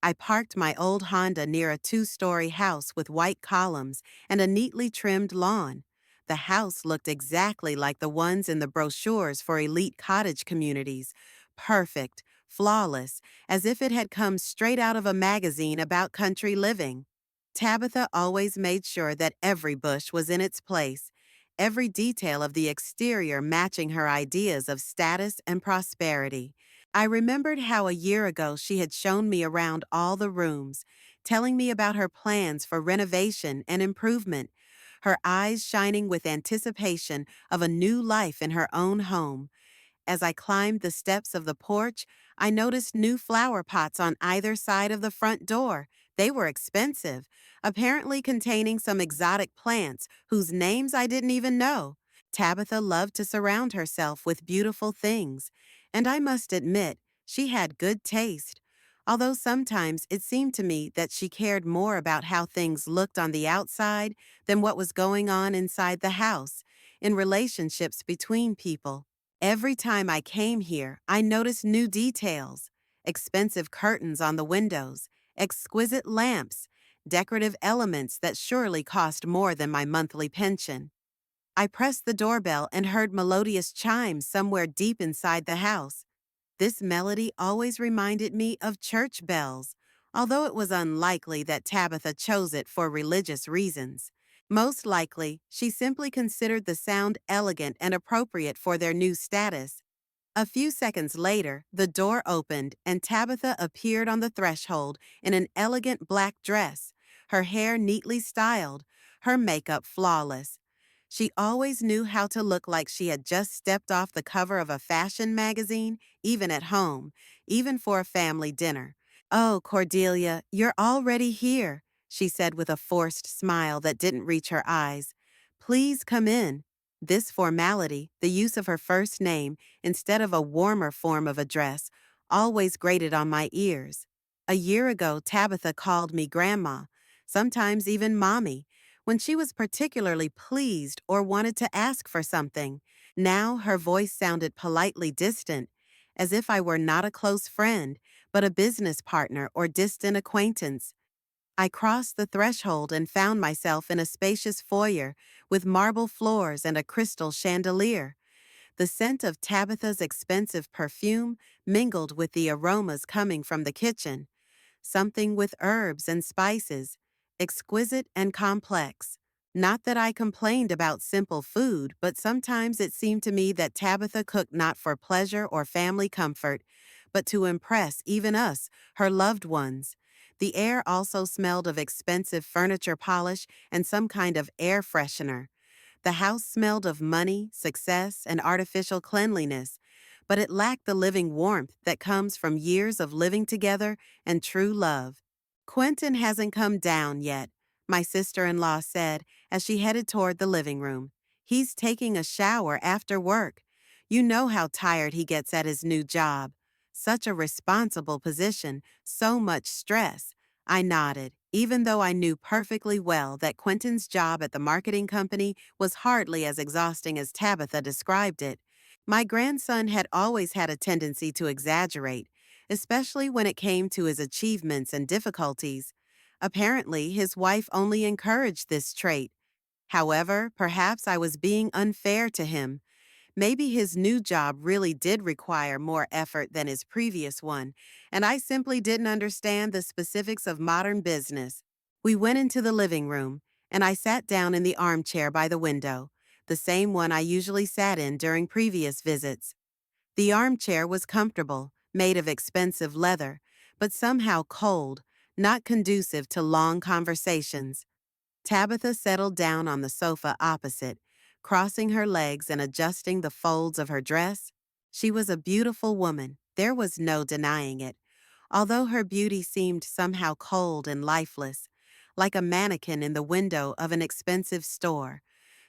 I parked my old Honda near a two-story house with white columns and a neatly trimmed lawn. The house looked exactly like the ones in the brochures for elite cottage communities. Perfect, flawless, as if it had come straight out of a magazine about country living. Tabitha always made sure that every bush was in its place, every detail of the exterior matching her ideas of status and prosperity. I remembered how a year ago she had shown me around all the rooms, telling me about her plans for renovation and improvement, her eyes shining with anticipation of a new life in her own home. As I climbed the steps of the porch, I noticed new flower pots on either side of the front door. They were expensive, apparently containing some exotic plants whose names I didn't even know. Tabitha loved to surround herself with beautiful things, and I must admit, she had good taste. Although sometimes it seemed to me that she cared more about how things looked on the outside than what was going on inside the house, in relationships between people. Every time I came here, I noticed new details: expensive curtains on the windows, exquisite lamps, decorative elements that surely cost more than my monthly pension. I pressed the doorbell and heard melodious chimes somewhere deep inside the house. This melody always reminded me of church bells, although it was unlikely that Tabitha chose it for religious reasons. Most likely, she simply considered the sound elegant and appropriate for their new status. A few seconds later, the door opened and Tabitha appeared on the threshold in an elegant black dress, her hair neatly styled, her makeup flawless. She always knew how to look like she had just stepped off the cover of a fashion magazine, even at home, even for a family dinner. "Oh, Cordelia, you're already here," she said with a forced smile that didn't reach her eyes. "Please come in." This formality, the use of her first name instead of a warmer form of address, always grated on my ears. A year ago, Tabitha called me Grandma, sometimes even Mommy, when she was particularly pleased or wanted to ask for something. Now her voice sounded politely distant, as if I were not a close friend, but a business partner or distant acquaintance. I crossed the threshold and found myself in a spacious foyer with marble floors and a crystal chandelier. The scent of Tabitha's expensive perfume mingled with the aromas coming from the kitchen, something with herbs and spices, exquisite and complex. Not that I complained about simple food, but sometimes it seemed to me that Tabitha cooked not for pleasure or family comfort, but to impress even us, her loved ones. The air also smelled of expensive furniture polish and some kind of air freshener. The house smelled of money, success, and artificial cleanliness, but it lacked the living warmth that comes from years of living together and true love. "Quentin hasn't come down yet," my sister-in-law said as she headed toward the living room. "He's taking a shower after work. You know how tired he gets at his new job. Such a responsible position, so much stress." I nodded, even though I knew perfectly well that Quentin's job at the marketing company was hardly as exhausting as Tabitha described it. My grandson had always had a tendency to exaggerate, especially when it came to his achievements and difficulties. Apparently, his wife only encouraged this trait. However, perhaps I was being unfair to him. Maybe his new job really did require more effort than his previous one, and I simply didn't understand the specifics of modern business. We went into the living room, and I sat down in the armchair by the window, the same one I usually sat in during previous visits. The armchair was comfortable, made of expensive leather, but somehow cold, not conducive to long conversations. Tabitha settled down on the sofa opposite, crossing her legs and adjusting the folds of her dress. She was a beautiful woman, there was no denying it, although her beauty seemed somehow cold and lifeless, like a mannequin in the window of an expensive store.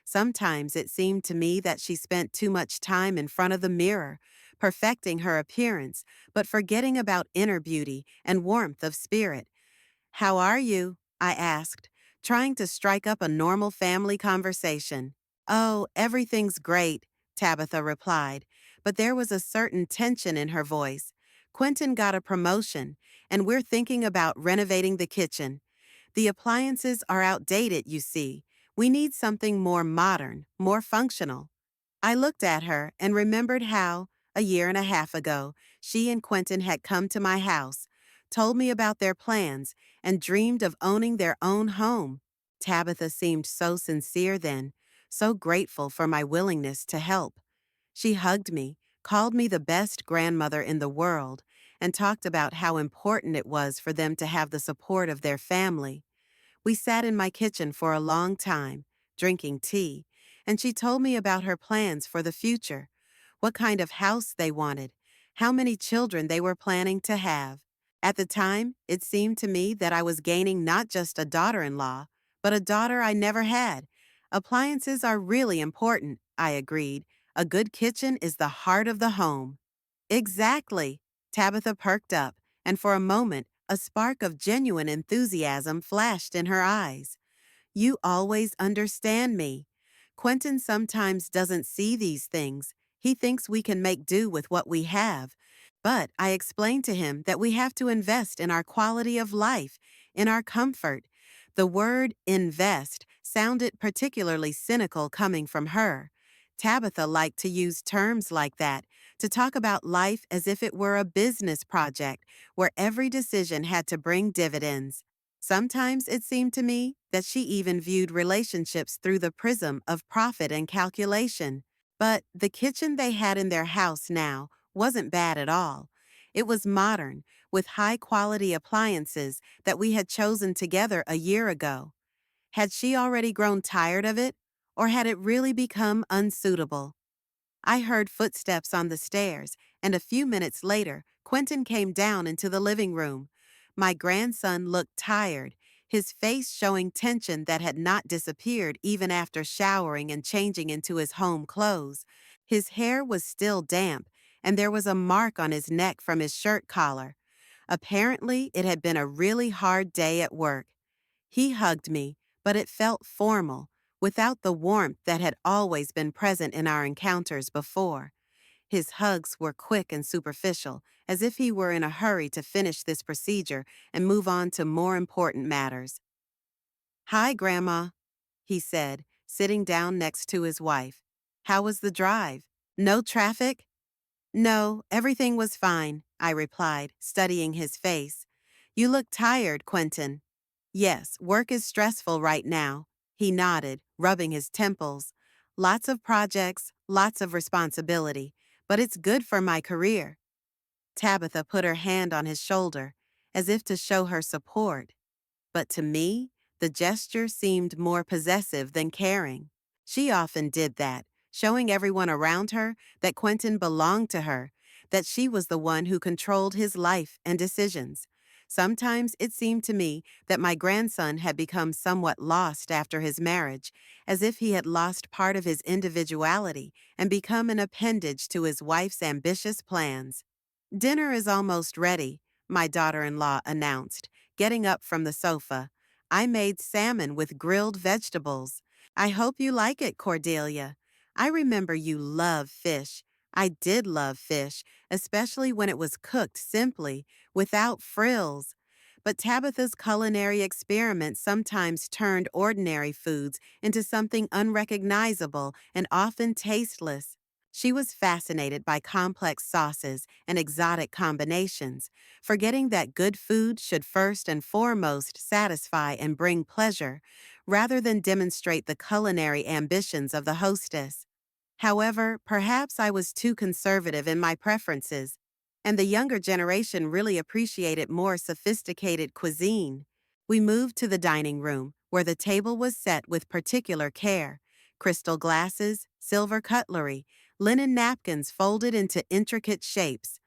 Sometimes it seemed to me that she spent too much time in front of the mirror, perfecting her appearance, but forgetting about inner beauty and warmth of spirit. "How are you?" I asked, trying to strike up a normal family conversation. "Oh, everything's great," Tabitha replied, but there was a certain tension in her voice. Quentin got a promotion, and we're thinking about renovating the kitchen. The appliances are outdated, you see. We need something more modern, more functional. I looked at her and remembered how, a year and a half ago, she and Quentin had come to my house, told me about their plans, and dreamed of owning their own home. Tabitha seemed so sincere then, so grateful for my willingness to help. She hugged me, called me the best grandmother in the world, and talked about how important it was for them to have the support of their family. We sat in my kitchen for a long time, drinking tea, and she told me about her plans for the future, what kind of house they wanted, how many children they were planning to have. At the time, it seemed to me that I was gaining not just a daughter-in-law, but a daughter I never had. Appliances are really important, I agreed. A good kitchen is the heart of the home. Exactly. Tabitha perked up, and for a moment, a spark of genuine enthusiasm flashed in her eyes. You always understand me. Quentin sometimes doesn't see these things. He thinks we can make do with what we have. But I explained to him that we have to invest in our quality of life, in our comfort. The word invest sounded particularly cynical coming from her. Tabitha liked to use terms like that, to talk about life as if it were a business project where every decision had to bring dividends. Sometimes it seemed to me that she even viewed relationships through the prism of profit and calculation. But the kitchen they had in their house now wasn't bad at all. It was modern, with high-quality appliances that we had chosen together a year ago. Had she already grown tired of it, or had it really become unsuitable? I heard footsteps on the stairs, and a few minutes later, Quentin came down into the living room. My grandson looked tired, his face showing tension that had not disappeared even after showering and changing into his home clothes. His hair was still damp, and there was a mark on his neck from his shirt collar. Apparently, it had been a really hard day at work. He hugged me, but it felt formal, without the warmth that had always been present in our encounters before. His hugs were quick and superficial, as if he were in a hurry to finish this procedure and move on to more important matters. "Hi, Grandma," he said, sitting down next to his wife. "How was the drive? No traffic?" "No, everything was fine," I replied, studying his face. "You look tired, Quentin." "Yes, work is stressful right now," he nodded, rubbing his temples. "Lots of projects, lots of responsibility, but it's good for my career." Tabitha put her hand on his shoulder, as if to show her support. But to me, the gesture seemed more possessive than caring. She often did that, showing everyone around her that Quentin belonged to her, that she was the one who controlled his life and decisions. Sometimes it seemed to me that my grandson had become somewhat lost after his marriage, as if he had lost part of his individuality and become an appendage to his wife's ambitious plans. "Dinner is almost ready," my daughter-in-law announced, getting up from the sofa. "I made salmon with grilled vegetables. I hope you like it, Cordelia. I remember you love fish. I did love fish, especially when it was cooked simply, without frills. But Tabitha's culinary experiments sometimes turned ordinary foods into something unrecognizable and often tasteless. She was fascinated by complex sauces and exotic combinations, forgetting that good food should first and foremost satisfy and bring pleasure, rather than demonstrate the culinary ambitions of the hostess. However, perhaps I was too conservative in my preferences, and the younger generation really appreciated more sophisticated cuisine. We moved to the dining room, where the table was set with particular care: crystal glasses, silver cutlery, linen napkins folded into intricate shapes.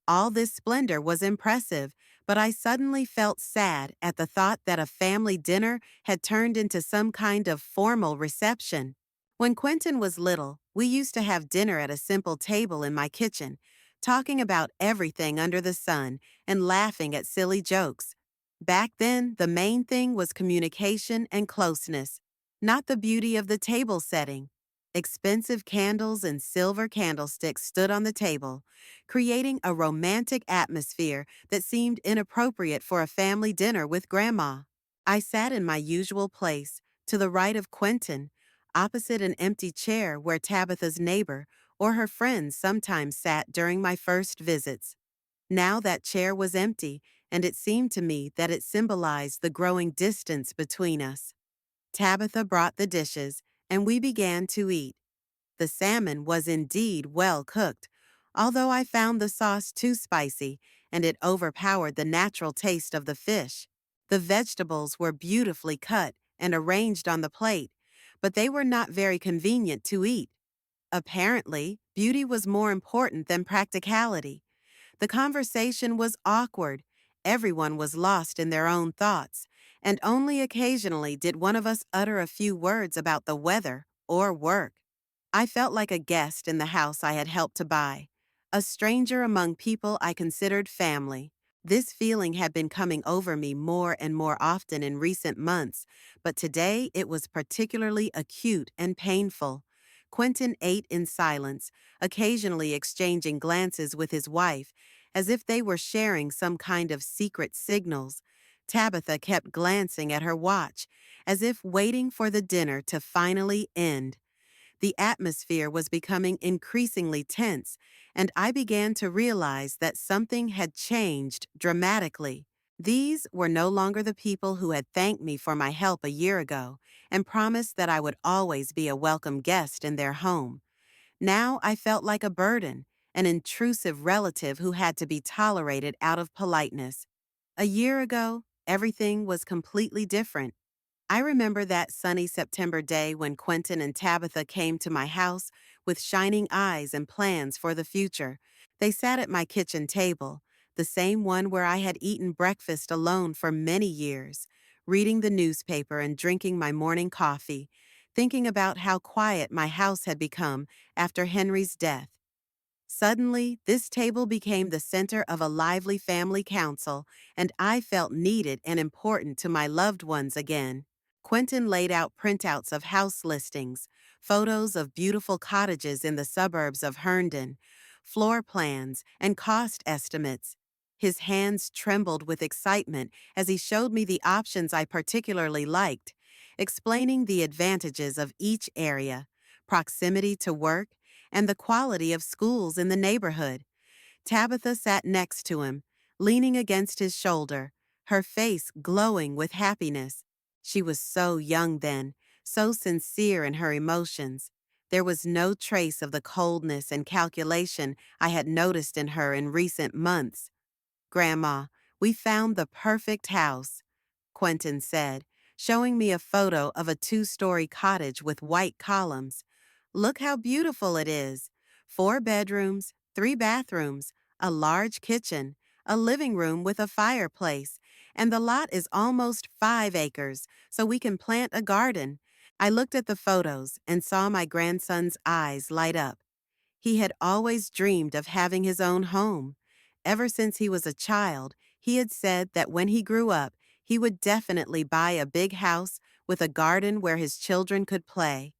All this splendor was impressive, but I suddenly felt sad at the thought that a family dinner had turned into some kind of formal reception. When Quentin was little, we used to have dinner at a simple table in my kitchen, talking about everything under the sun and laughing at silly jokes. Back then, the main thing was communication and closeness, not the beauty of the table setting. Expensive candles and silver candlesticks stood on the table, creating a romantic atmosphere that seemed inappropriate for a family dinner with Grandma. I sat in my usual place, to the right of Quentin, opposite an empty chair where Tabitha's neighbor or her friends sometimes sat during my first visits. Now that chair was empty, and it seemed to me that it symbolized the growing distance between us. Tabitha brought the dishes, and we began to eat. The salmon was indeed well cooked, although I found the sauce too spicy and it overpowered the natural taste of the fish. The vegetables were beautifully cut and arranged on the plate, but they were not very convenient to eat. Apparently, beauty was more important than practicality. The conversation was awkward. Everyone was lost in their own thoughts, and only occasionally did one of us utter a few words about the weather or work. I felt like a guest in the house I had helped to buy, a stranger among people I considered family. This feeling had been coming over me more and more often in recent months, but today it was particularly acute and painful. Quentin ate in silence, occasionally exchanging glances with his wife, as if they were sharing some kind of secret signals. Tabitha kept glancing at her watch, as if waiting for the dinner to finally end. The atmosphere was becoming increasingly tense, and I began to realize that something had changed dramatically. These were no longer the people who had thanked me for my help a year ago and promised that I would always be a welcome guest in their home. Now I felt like a burden, an intrusive relative who had to be tolerated out of politeness. A year ago, everything was completely different. I remember that sunny September day when Quentin and Tabitha came to my house with shining eyes and plans for the future. They sat at my kitchen table, the same one where I had eaten breakfast alone for many years, reading the newspaper and drinking my morning coffee, thinking about how quiet my house had become after Henry's death. Suddenly, this table became the center of a lively family council, and I felt needed and important to my loved ones again. Quentin laid out printouts of house listings, photos of beautiful cottages in the suburbs of Herndon, floor plans, and cost estimates. His hands trembled with excitement as he showed me the options I particularly liked, explaining the advantages of each area, proximity to work, and the quality of schools in the neighborhood. Tabitha sat next to him, leaning against his shoulder, her face glowing with happiness. She was so young then, so sincere in her emotions. There was no trace of the coldness and calculation I had noticed in her in recent months. "Grandma, we found the perfect house," Quentin said, showing me a photo of a two-story cottage with white columns. "Look how beautiful it is. 4 bedrooms, 3 bathrooms, a large kitchen, a living room with a fireplace, and the lot is almost 5 acres, so we can plant a garden." I looked at the photos and saw my grandson's eyes light up. He had always dreamed of having his own home. Ever since he was a child, he had said that when he grew up, he would definitely buy a big house with a garden where his children could play.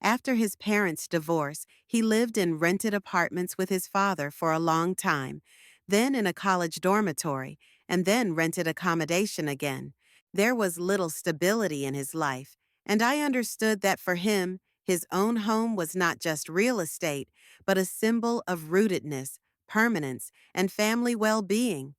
After his parents' divorce, he lived in rented apartments with his father for a long time, then in a college dormitory, and then rented accommodation again. There was little stability in his life, and I understood that for him, his own home was not just real estate, but a symbol of rootedness, permanence, and family well-being.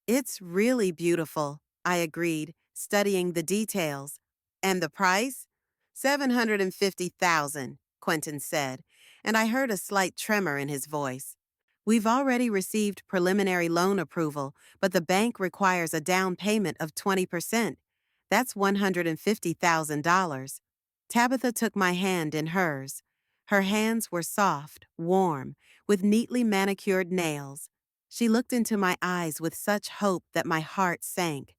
"It's really beautiful," I agreed, studying the details. "And the price?" "750,000, Quentin said, and I heard a slight tremor in his voice. "We've already received preliminary loan approval, but the bank requires a down payment of 20%. That's $150,000. Tabitha took my hand in hers. Her hands were soft, warm, with neatly manicured nails. She looked into my eyes with such hope that my heart sank.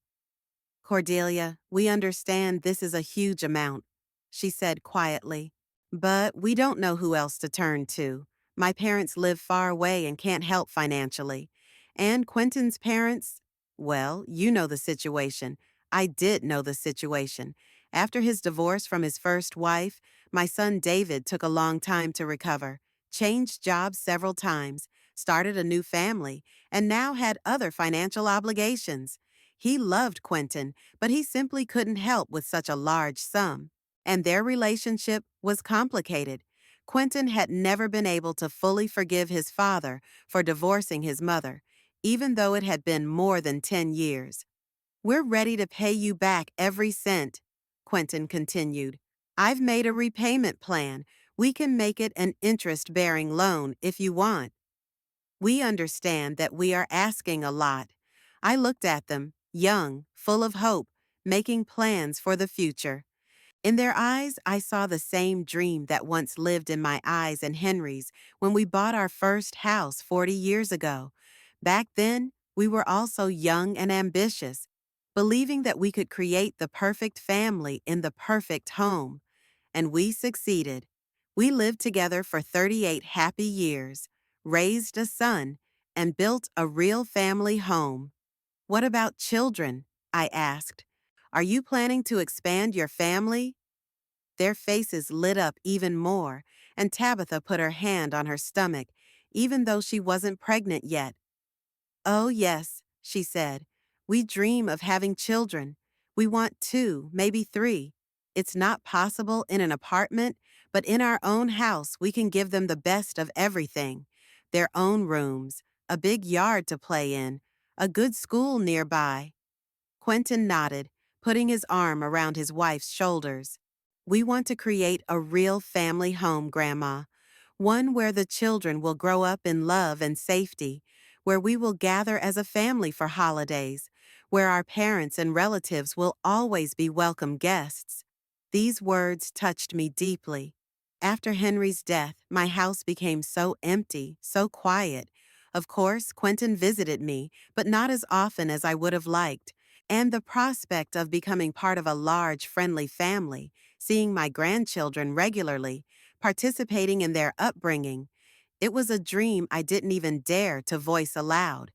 "Cordelia, we understand this is a huge amount," she said quietly. "But we don't know who else to turn to. My parents live far away and can't help financially. And Quentin's parents, well, you know the situation. I did know the situation. After his divorce from his first wife, My son David took a long time to recover, changed jobs several times, started a new family, and now had other financial obligations. He loved Quentin, but he simply couldn't help with such a large sum. And their relationship was complicated. Quentin had never been able to fully forgive his father for divorcing his mother, even though it had been more than 10 years. "We're ready to pay you back every cent," Quentin continued. "I've made a repayment plan. We can make it an interest-bearing loan if you want." "We understand that we are asking a lot." I looked at them, young, full of hope, making plans for the future. In their eyes, I saw the same dream that once lived in my eyes and Henry's when we bought our first house 40 years ago. Back then, we were also young and ambitious, believing that we could create the perfect family in the perfect home. And we succeeded. We lived together for 38 happy years, raised a son, and built a real family home. "What about children?" I asked. "Are you planning to expand your family?" Their faces lit up even more, and Tabitha put her hand on her stomach, even though she wasn't pregnant yet. "Oh, yes," she said. "We dream of having children. We want 2, maybe 3. It's not possible in an apartment, but in our own house we can give them the best of everything. Their own rooms, a big yard to play in, a good school nearby." Quentin nodded, putting his arm around his wife's shoulders. "We want to create a real family home, Grandma. One where the children will grow up in love and safety, where we will gather as a family for holidays, where our parents and relatives will always be welcome guests." These words touched me deeply. After Henry's death, my house became so empty, so quiet. Of course, Quentin visited me, but not as often as I would have liked. And the prospect of becoming part of a large, friendly family, seeing my grandchildren regularly, participating in their upbringing, it was a dream I didn't even dare to voice aloud.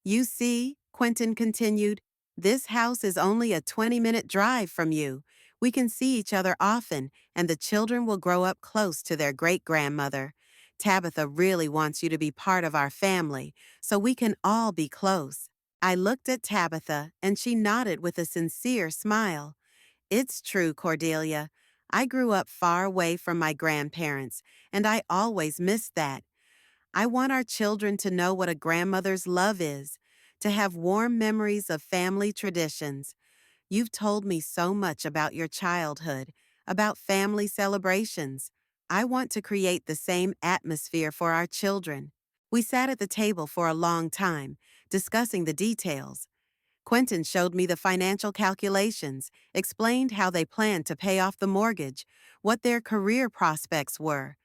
"You see," Quentin continued, "this house is only a 20-minute drive from you. We can see each other often, and the children will grow up close to their great-grandmother. Tabitha really wants you to be part of our family, so we can all be close." I looked at Tabitha, and she nodded with a sincere smile. "It's true, Cordelia. I grew up far away from my grandparents, and I always missed that. I want our children to know what a grandmother's love is, to have warm memories of family traditions. You've told me so much about your childhood, about family celebrations. I want to create the same atmosphere for our children." We sat at the table for a long time, discussing the details. Quentin showed me the financial calculations, explained how they planned to pay off the mortgage, what their career prospects were.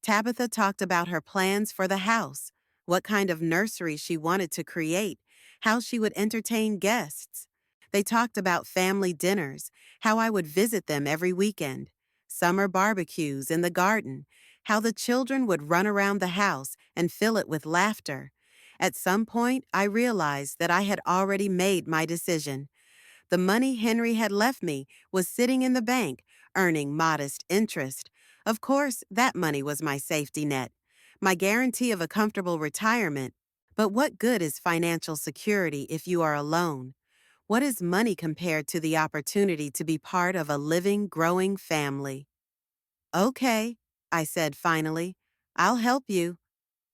Tabitha talked about her plans for the house, what kind of nursery she wanted to create, how she would entertain guests. They talked about family dinners, how I would visit them every weekend, summer barbecues in the garden, how the children would run around the house and fill it with laughter. At some point, I realized that I had already made my decision. The money Henry had left me was sitting in the bank, earning modest interest. Of course, that money was my safety net, my guarantee of a comfortable retirement. But what good is financial security if you are alone? What is money compared to the opportunity to be part of a living, growing family? "Okay," I said finally. "I'll help you."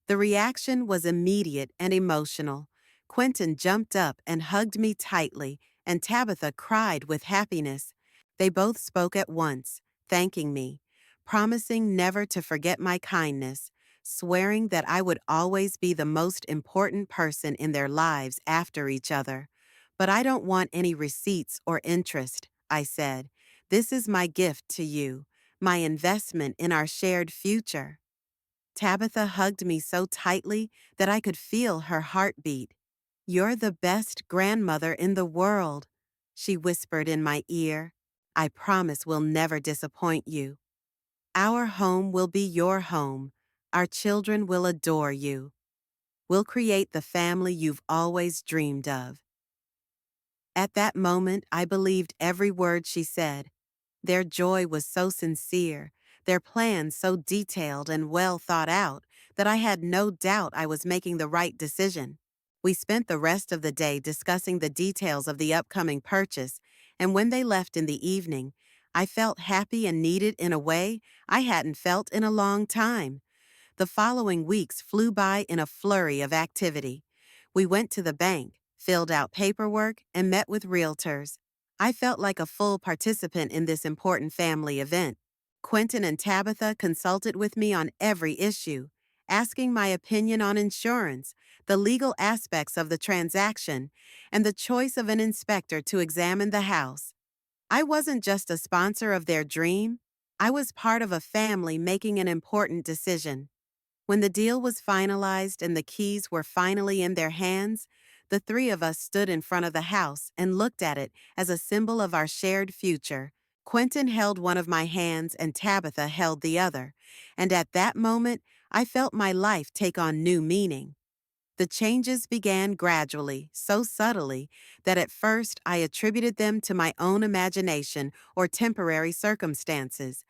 The reaction was immediate and emotional. Quentin jumped up and hugged me tightly, and Tabitha cried with happiness. They both spoke at once, thanking me, promising never to forget my kindness, swearing that I would always be the most important person in their lives after each other. "But I don't want any receipts or interest," I said. "This is my gift to you, my investment in our shared future." Tabitha hugged me so tightly that I could feel her heartbeat. "You're the best grandmother in the world," she whispered in my ear. "I promise we'll never disappoint you. Our home will be your home. Our children will adore you. We'll create the family you've always dreamed of." At that moment, I believed every word she said. Their joy was so sincere, their plans so detailed and well thought out that I had no doubt I was making the right decision. We spent the rest of the day discussing the details of the upcoming purchase, and when they left in the evening, I felt happy and needed in a way I hadn't felt in a long time. The following weeks flew by in a flurry of activity. We went to the bank, filled out paperwork, and met with realtors. I felt like a full participant in this important family event. Quentin and Tabitha consulted with me on every issue, asking my opinion on insurance, the legal aspects of the transaction, and the choice of an inspector to examine the house. I wasn't just a sponsor of their dream, I was part of a family making an important decision. When the deal was finalized and the keys were finally in their hands, the three of us stood in front of the house and looked at it as a symbol of our shared future. Quentin held one of my hands and Tabitha held the other, and at that moment, I felt my life take on new meaning. The changes began gradually, so subtly, that at first I attributed them to my own imagination or temporary circumstances.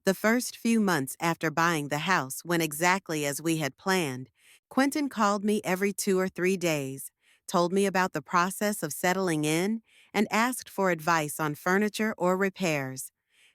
The first few months after buying the house went exactly as we had planned. Quentin called me every 2 or 3 days, told me about the process of settling in, and asked for advice on furniture or repairs.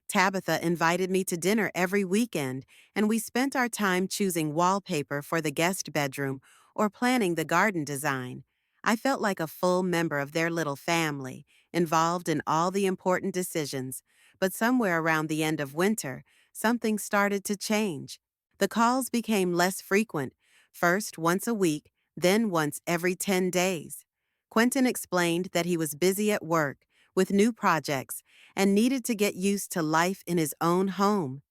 Tabitha invited me to dinner every weekend, and we spent our time choosing wallpaper for the guest bedroom or planning the garden design. I felt like a full member of their little family, involved in all the important decisions. But somewhere around the end of winter, something started to change. The calls became less frequent, first once a week, then once every 10 days. Quentin explained that he was busy at work, with new projects, and needed to get used to life in his own home.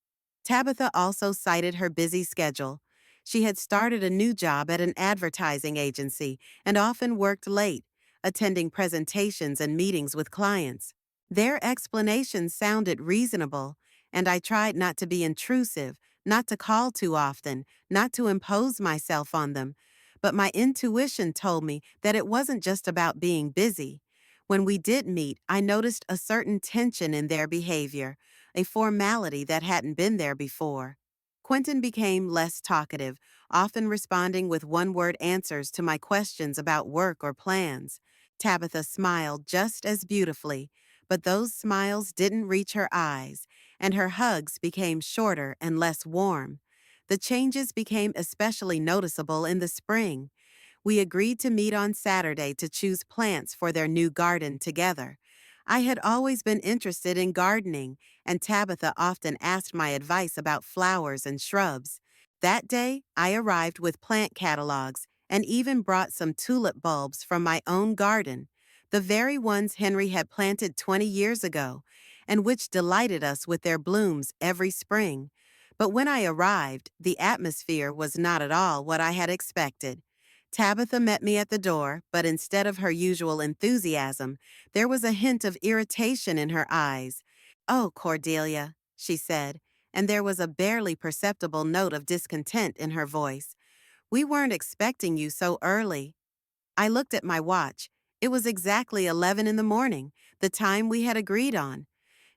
Tabitha also cited her busy schedule. She had started a new job at an advertising agency and often worked late, attending presentations and meetings with clients. Their explanations sounded reasonable, and I tried not to be intrusive, not to call too often, not to impose myself on them. But my intuition told me that it wasn't just about being busy. When we did meet, I noticed a certain tension in their behavior, a formality that hadn't been there before. Quentin became less talkative, often responding with one-word answers to my questions about work or plans. Tabitha smiled just as beautifully, but those smiles didn't reach her eyes, and her hugs became shorter and less warm. The changes became especially noticeable in the spring. We agreed to meet on Saturday to choose plants for their new garden together. I had always been interested in gardening, and Tabitha often asked my advice about flowers and shrubs. That day, I arrived with plant catalogs and even brought some tulip bulbs from my own garden, the very ones Henry had planted 20 years ago, and which delighted us with their blooms every spring. But when I arrived, the atmosphere was not at all what I had expected. Tabitha met me at the door, but instead of her usual enthusiasm, there was a hint of irritation in her eyes. "Oh, Cordelia," she said, and there was a barely perceptible note of discontent in her voice. "We weren't expecting you so early." I looked at my watch. It was exactly 11 in the morning, the time we had agreed on.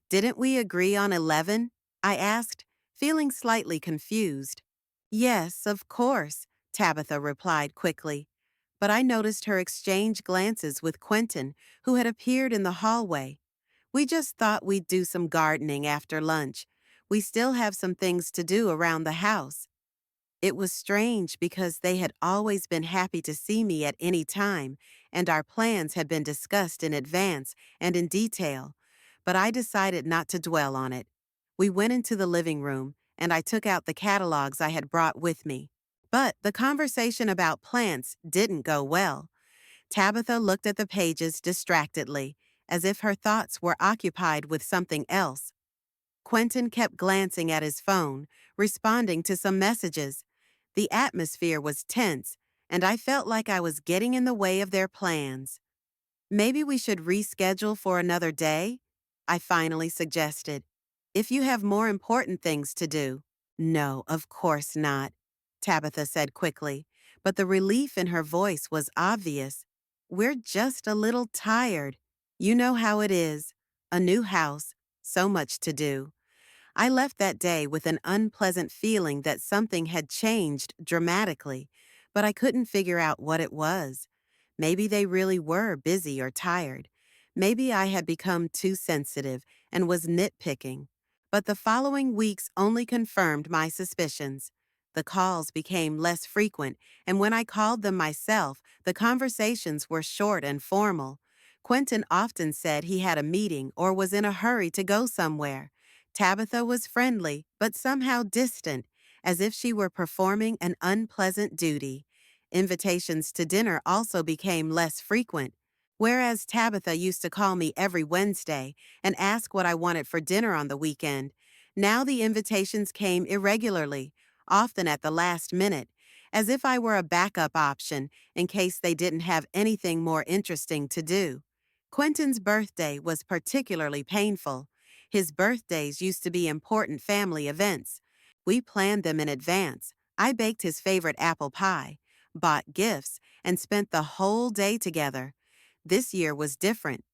"Didn't we agree on 11?" I asked, feeling slightly confused. "Yes, of course," Tabitha replied quickly. But I noticed her exchange glances with Quentin, who had appeared in the hallway. "We just thought we'd do some gardening after lunch. We still have some things to do around the house." It was strange because they had always been happy to see me at any time, and our plans had been discussed in advance and in detail. But I decided not to dwell on it. We went into the living room, and I took out the catalogs I had brought with me. But the conversation about plants didn't go well. Tabitha looked at the pages distractedly, as if her thoughts were occupied with something else. Quentin kept glancing at his phone, responding to some messages. The atmosphere was tense, and I felt like I was getting in the way of their plans. "Maybe we should reschedule for another day?" I finally suggested. "If you have more important things to do." "No, of course not," Tabitha said quickly, but the relief in her voice was obvious. "We're just a little tired. You know how it is. A new house, so much to do." I left that day with an unpleasant feeling that something had changed dramatically, but I couldn't figure out what it was. Maybe they really were busy or tired. Maybe I had become too sensitive and was nitpicking. But the following weeks only confirmed my suspicions. The calls became less frequent, and when I called them myself, the conversations were short and formal. Quentin often said he had a meeting or was in a hurry to go somewhere. Tabitha was friendly, but somehow distant, as if she were performing an unpleasant duty. Invitations to dinner also became less frequent. Whereas Tabitha used to call me every Wednesday and ask what I wanted for dinner on the weekend, now the invitations came irregularly, often at the last minute, as if I were a backup option in case they didn't have anything more interesting to do. Quentin's birthday was particularly painful. His birthdays used to be important family events. We planned them in advance. I baked his favorite apple pie, bought gifts, and spent the whole day together. This year was different.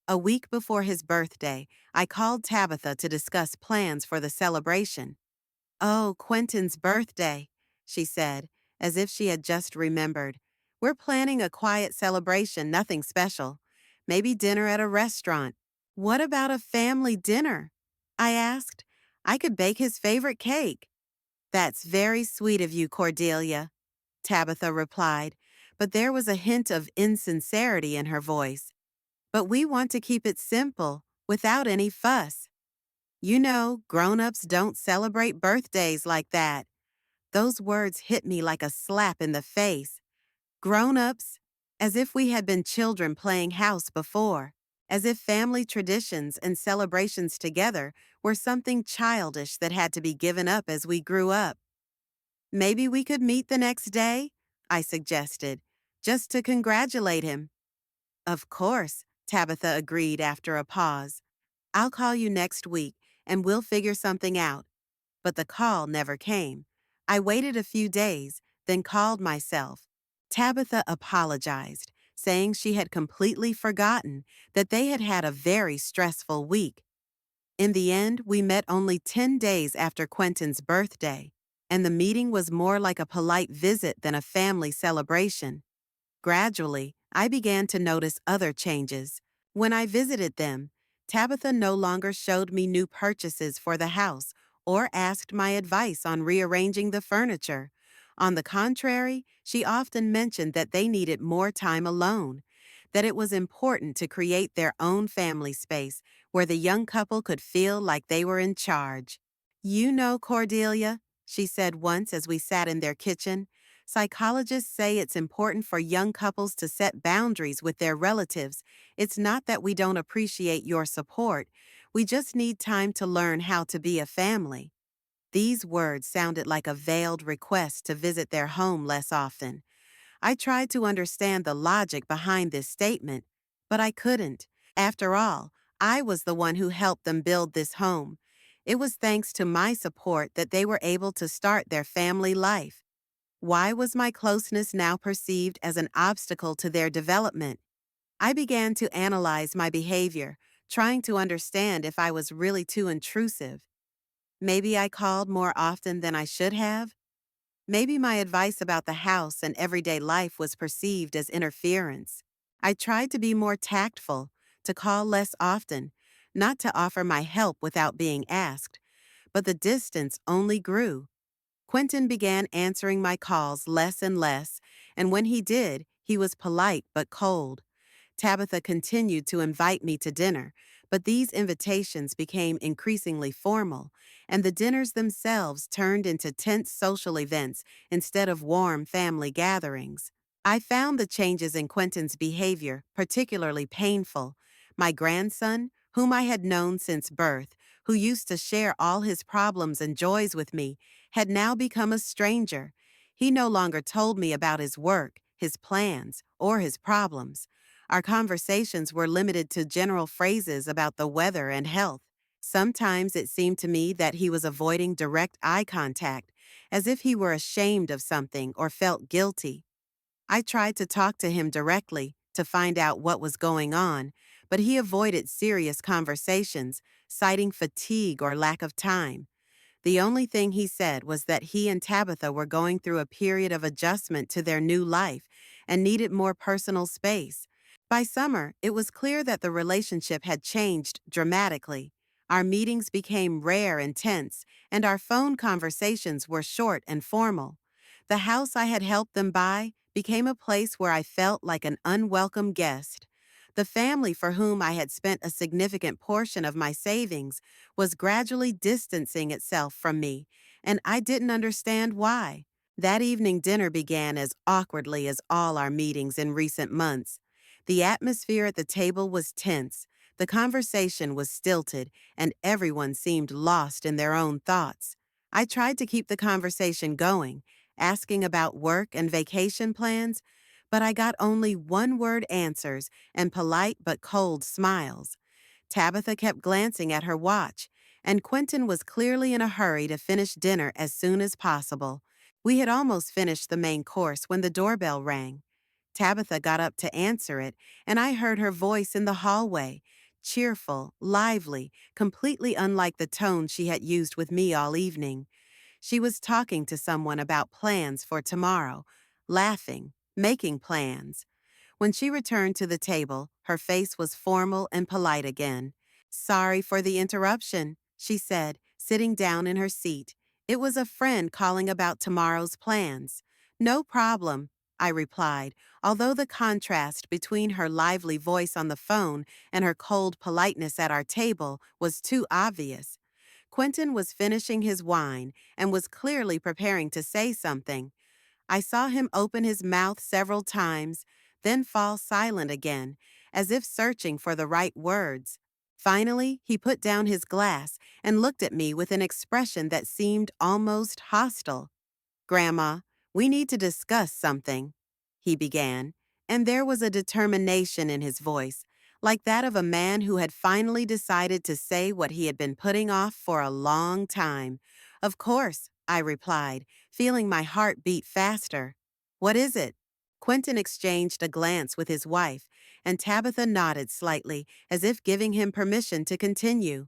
A week before his birthday, I called Tabitha to discuss plans for the celebration. "Oh, Quentin's birthday," she said, as if she had just remembered. "We're planning a quiet celebration, nothing special. Maybe dinner at a restaurant." "What about a family dinner?" I asked. "I could bake his favorite cake." "That's very sweet of you, Cordelia," Tabitha replied, but there was a hint of insincerity in her voice. "But we want to keep it simple, without any fuss. You know, grown-ups don't celebrate birthdays like that." Those words hit me like a slap in the face. Grown-ups, as if we had been children playing house before, as if family traditions and celebrations together were something childish that had to be given up as we grew up. "Maybe we could meet the next day," I suggested, "just to congratulate him." "Of course," Tabitha agreed after a pause. "I'll call you next week and we'll figure something out." But the call never came. I waited a few days, then called myself. Tabitha apologized, saying she had completely forgotten that they had had a very stressful week. In the end, we met only 10 days after Quentin's birthday, and the meeting was more like a polite visit than a family celebration. Gradually, I began to notice other changes. When I visited them, Tabitha no longer showed me new purchases for the house or asked my advice on rearranging the furniture. On the contrary, she often mentioned that they needed more time alone, that it was important to create their own family space where the young couple could feel like they were in charge. "You know, Cordelia," she said once as we sat in their kitchen, "psychologists say it's important for young couples to set boundaries with their relatives. It's not that we don't appreciate your support. We just need time to learn how to be a family." These words sounded like a veiled request to visit their home less often. I tried to understand the logic behind this statement, but I couldn't. After all, I was the one who helped them build this home. It was thanks to my support that they were able to start their family life. Why was my closeness now perceived as an obstacle to their development? I began to analyze my behavior, trying to understand if I was really too intrusive. Maybe I called more often than I should have. Maybe my advice about the house and everyday life was perceived as interference. I tried to be more tactful, to call less often, not to offer my help without being asked, but the distance only grew. Quentin began answering my calls less and less, and when he did, he was polite but cold. Tabitha continued to invite me to dinner, but these invitations became increasingly formal, and the dinners themselves turned into tense social events instead of warm family gatherings. I found the changes in Quentin's behavior particularly painful. My grandson, whom I had known since birth, who used to share all his problems and joys with me, had now become a stranger. He no longer told me about his work, his plans, or his problems. Our conversations were limited to general phrases about the weather and health. Sometimes it seemed to me that he was avoiding direct eye contact, as if he were ashamed of something or felt guilty. I tried to talk to him directly to find out what was going on, but he avoided serious conversations, citing fatigue or lack of time. The only thing he said was that he and Tabitha were going through a period of adjustment to their new life and needed more personal space. By summer, it was clear that the relationship had changed dramatically. Our meetings became rare and tense, and our phone conversations were short and formal. The house I had helped them buy became a place where I felt like an unwelcome guest. The family for whom I had spent a significant portion of my savings was gradually distancing itself from me, and I didn't understand why. That evening dinner began as awkwardly as all our meetings in recent months. The atmosphere at the table was tense, the conversation was stilted, and everyone seemed lost in their own thoughts. I tried to keep the conversation going, asking about work and vacation plans, but I got only one-word answers and polite but cold smiles. Tabitha kept glancing at her watch, and Quentin was clearly in a hurry to finish dinner as soon as possible. We had almost finished the main course when the doorbell rang. Tabitha got up to answer it, and I heard her voice in the hallway, cheerful, lively, completely unlike the tone she had used with me all evening. She was talking to someone about plans for tomorrow, laughing, making plans. When she returned to the table, her face was formal and polite again. "Sorry for the interruption," she said, sitting down in her seat. "It was a friend calling about tomorrow's plans." "No problem," I replied, although the contrast between her lively voice on the phone and her cold politeness at our table was too obvious. Quentin was finishing his wine and was clearly preparing to say something. I saw him open his mouth several times, then fall silent again, as if searching for the right words. Finally, he put down his glass and looked at me with an expression that seemed almost hostile. "Grandma, we need to discuss something," he began, and there was a determination in his voice, like that of a man who had finally decided to say what he had been putting off for a long time. "Of course," I replied, feeling my heart beat faster. "What is it?" Quentin exchanged a glance with his wife, and Tabitha nodded slightly, as if giving him permission to continue.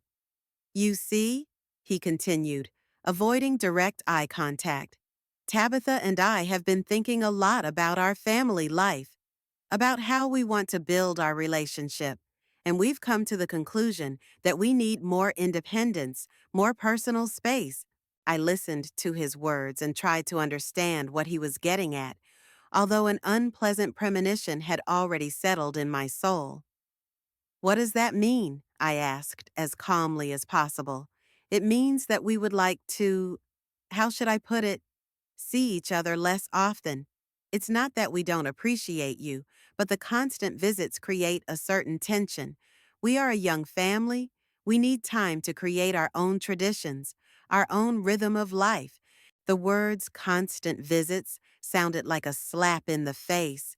"You see," he continued, avoiding direct eye contact, "Tabitha and I have been thinking a lot about our family life, about how we want to build our relationship, and we've come to the conclusion that we need more independence, more personal space." I listened to his words and tried to understand what he was getting at, although an unpleasant premonition had already settled in my soul. "What does that mean?" I asked as calmly as possible. "It means that we would like to, how should I put it, see each other less often. It's not that we don't appreciate you, but the constant visits create a certain tension. We are a young family. We need time to create our own traditions, our own rhythm of life." The words constant visits sounded like a slap in the face.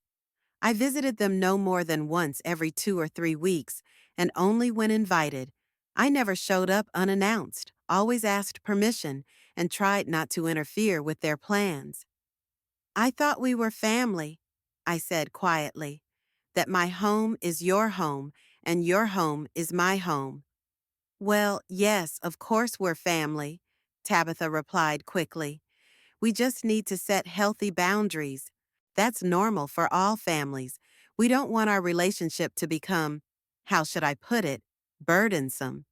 I visited them no more than once every 2 or 3 weeks, and only when invited. I never showed up unannounced, always asked permission, and tried not to interfere with their plans. "I thought we were family," I said quietly, "that my home is your home, and your home is my home." "Well, yes, of course we're family," Tabitha replied quickly. "We just need to set healthy boundaries. That's normal for all families. We don't want our relationship to become, how should I put it, burdensome."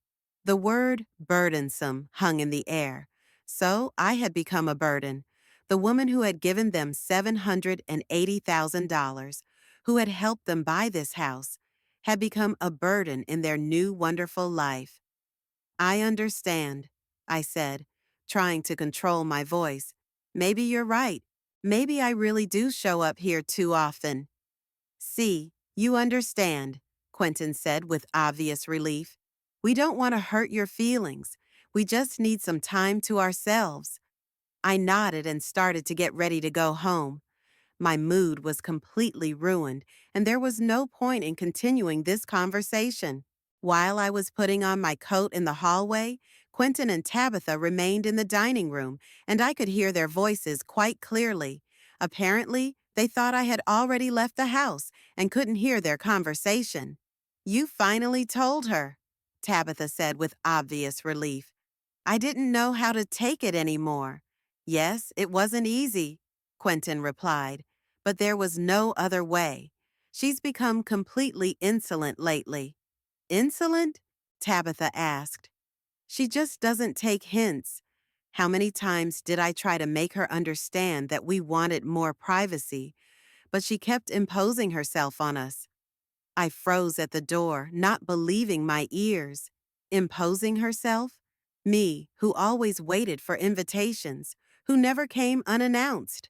The word burdensome hung in the air. So I had become a burden. The woman who had given them $780,000, who had helped them buy this house, had become a burden in their new wonderful life. "I understand," I said, trying to control my voice. "Maybe you're right. Maybe I really do show up here too often." "See, you understand," Quentin said with obvious relief. "We don't want to hurt your feelings. We just need some time to ourselves." I nodded and started to get ready to go home. My mood was completely ruined, and there was no point in continuing this conversation. While I was putting on my coat in the hallway, Quentin and Tabitha remained in the dining room, and I could hear their voices quite clearly. Apparently, they thought I had already left the house and couldn't hear their conversation. You finally told her, Tabitha said with obvious relief. I didn't know how to take it anymore. Yes, it wasn't easy, Quentin replied, but there was no other way. She's become completely insolent lately. Insolent? Tabitha asked. She just doesn't take hints. How many times did I try to make her understand that we wanted more privacy, but she kept imposing herself on us. I froze at the door, not believing my ears. Imposing herself? Me, who always waited for invitations, who never came unannounced.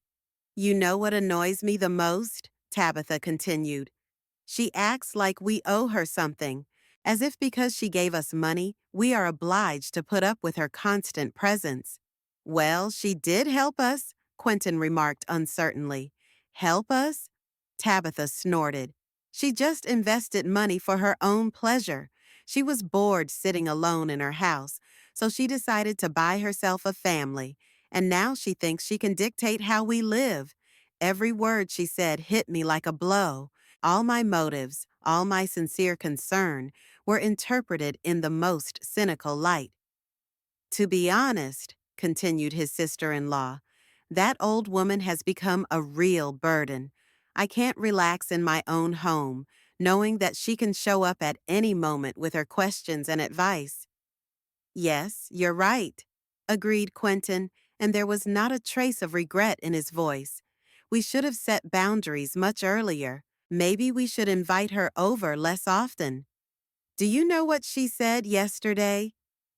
You know what annoys me the most? Tabitha continued. She acts like we owe her something, as if because she gave us money, we are obliged to put up with her constant presence. Well, she did help us, Quentin remarked uncertainly. Help us? Tabitha snorted. She just invested money for her own pleasure. She was bored sitting alone in her house, so she decided to buy herself a family, and now she thinks she can dictate how we live. Every word she said hit me like a blow. All my motives, all my sincere concern, were interpreted in the most cynical light. To be honest, continued his sister-in-law, that old woman has become a real burden. I can't relax in my own home, knowing that she can show up at any moment with her questions and advice. Yes, you're right, agreed Quentin, and there was not a trace of regret in his voice. We should have set boundaries much earlier. Maybe we should invite her over less often. Do you know what she said yesterday?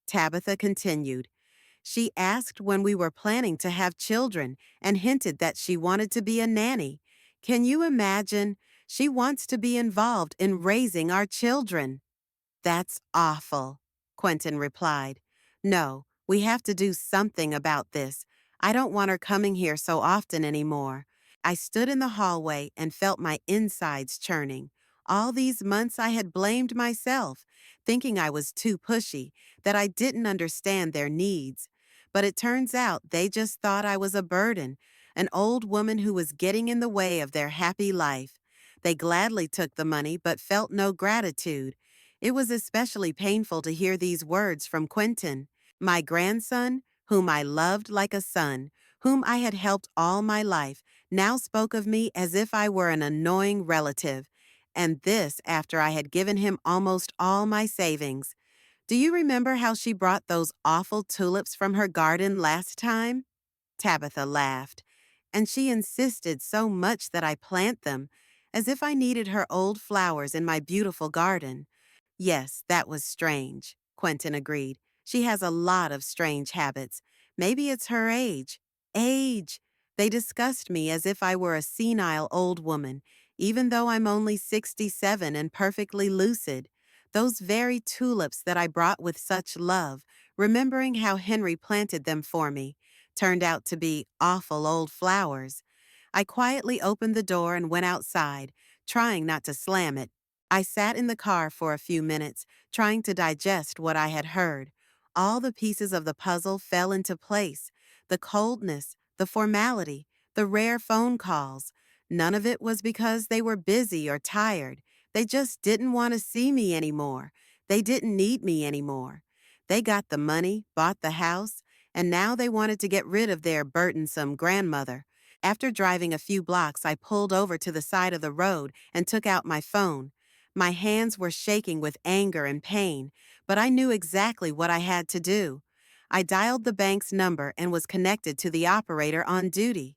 Tabitha continued. She asked when we were planning to have children and hinted that she wanted to be a nanny. Can you imagine? She wants to be involved in raising our children. That's awful, Quentin replied. No, we have to do something about this. I don't want her coming here so often anymore. I stood in the hallway and felt my insides churning. All these months I had blamed myself, thinking I was too pushy, that I didn't understand their needs. But it turns out they just thought I was a burden, an old woman who was getting in the way of their happy life. They gladly took the money but felt no gratitude. It was especially painful to hear these words from Quentin. My grandson, whom I loved like a son, whom I had helped all my life, now spoke of me as if I were an annoying relative, and this after I had given him almost all my savings. Do you remember how she brought those awful tulips from her garden last time? Tabitha laughed, and she insisted so much that I plant them, as if I needed her old flowers in my beautiful garden. Yes, that was strange, Quentin agreed. She has a lot of strange habits. Maybe it's her age. Age! They discussed me as if I were a senile old woman, even though I'm only 67 and perfectly lucid. Those very tulips that I brought with such love, remembering how Henry planted them for me, turned out to be awful old flowers. I quietly opened the door and went outside, trying not to slam it. I sat in the car for a few minutes, trying to digest what I had heard. All the pieces of the puzzle fell into place. The coldness, the formality, the rare phone calls. None of it was because they were busy or tired. They just didn't want to see me anymore. They didn't need me anymore. They got the money, bought the house, and now they wanted to get rid of their burdensome grandmother. After driving a few blocks, I pulled over to the side of the road and took out my phone. My hands were shaking with anger and pain, but I knew exactly what I had to do. I dialed the bank's number and was connected to the operator on duty.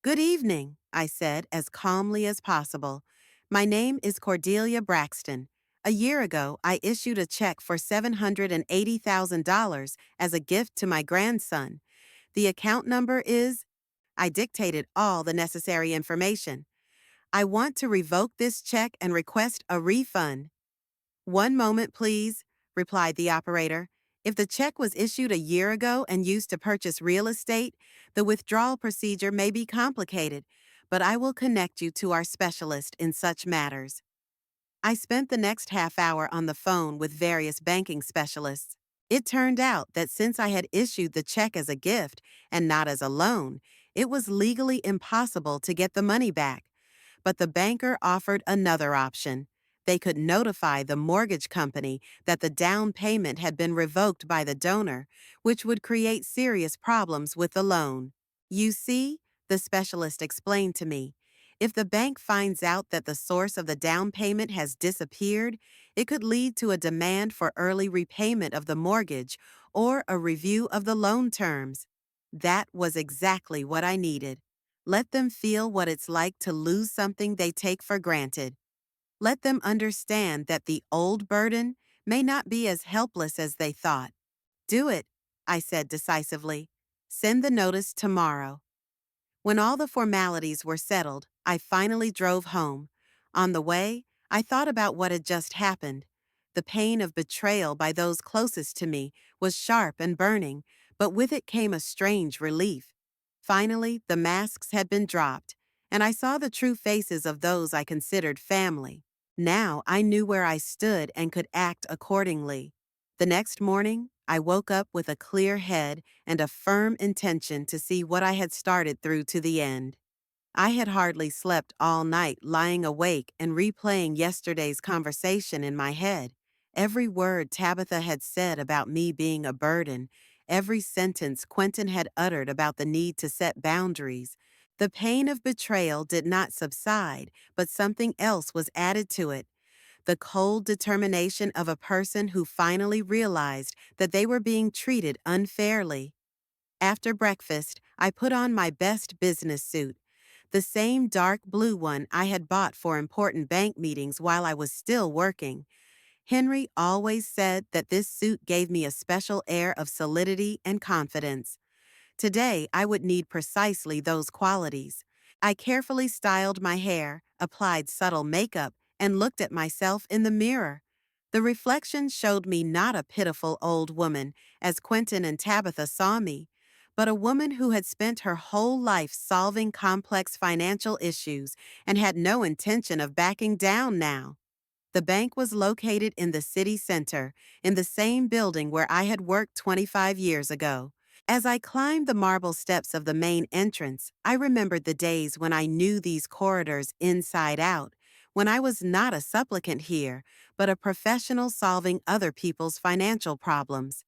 Good evening, I said as calmly as possible. My name is Cordelia Braxton. A year ago, I issued a check for $780,000 as a gift to my grandson. The account number is... I dictated all the necessary information. I want to revoke this check and request a refund. One moment, please, replied the operator. If the check was issued a year ago and used to purchase real estate, the withdrawal procedure may be complicated, but I will connect you to our specialist in such matters. I spent the next half hour on the phone with various banking specialists. It turned out that since I had issued the check as a gift and not as a loan, it was legally impossible to get the money back. But the banker offered another option. they could notify the mortgage company that the down payment had been revoked by the donor, which would create serious problems with the loan. You see, the specialist explained to me, if the bank finds out that the source of the down payment has disappeared, it could lead to a demand for early repayment of the mortgage or a review of the loan terms. That was exactly what I needed. Let them feel what it's like to lose something they take for granted. Let them understand that the old burden may not be as helpless as they thought. Do it, I said decisively. Send the notice tomorrow. When all the formalities were settled, I finally drove home. On the way, I thought about what had just happened. The pain of betrayal by those closest to me was sharp and burning, but with it came a strange relief. Finally, the masks had been dropped, and I saw the true faces of those I considered family. Now I knew where I stood and could act accordingly. The next morning, I woke up with a clear head and a firm intention to see what I had started through to the end. I had hardly slept all night, lying awake and replaying yesterday's conversation in my head. Every word Tabitha had said about me being a burden, every sentence Quentin had uttered about the need to set boundaries. The pain of betrayal did not subside, but something else was added to it. The cold determination of a person who finally realized that they were being treated unfairly. After breakfast, I put on my best business suit, the same dark blue one I had bought for important bank meetings while I was still working. Henry always said that this suit gave me a special air of solidity and confidence. Today, I would need precisely those qualities. I carefully styled my hair, applied subtle makeup, and looked at myself in the mirror. The reflection showed me not a pitiful old woman, as Quentin and Tabitha saw me, but a woman who had spent her whole life solving complex financial issues and had no intention of backing down now. The bank was located in the city center, in the same building where I had worked 25 years ago. As I climbed the marble steps of the main entrance, I remembered the days when I knew these corridors inside out, when I was not a supplicant here, but a professional solving other people's financial problems.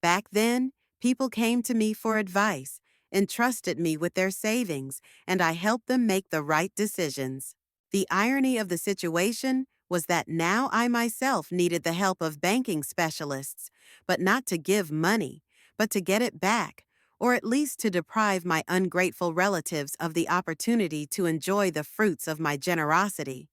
Back then, people came to me for advice, entrusted me with their savings, and I helped them make the right decisions. The irony of the situation was that now I myself needed the help of banking specialists, but not to give money, but to get it back, or at least to deprive my ungrateful relatives of the opportunity to enjoy the fruits of my generosity.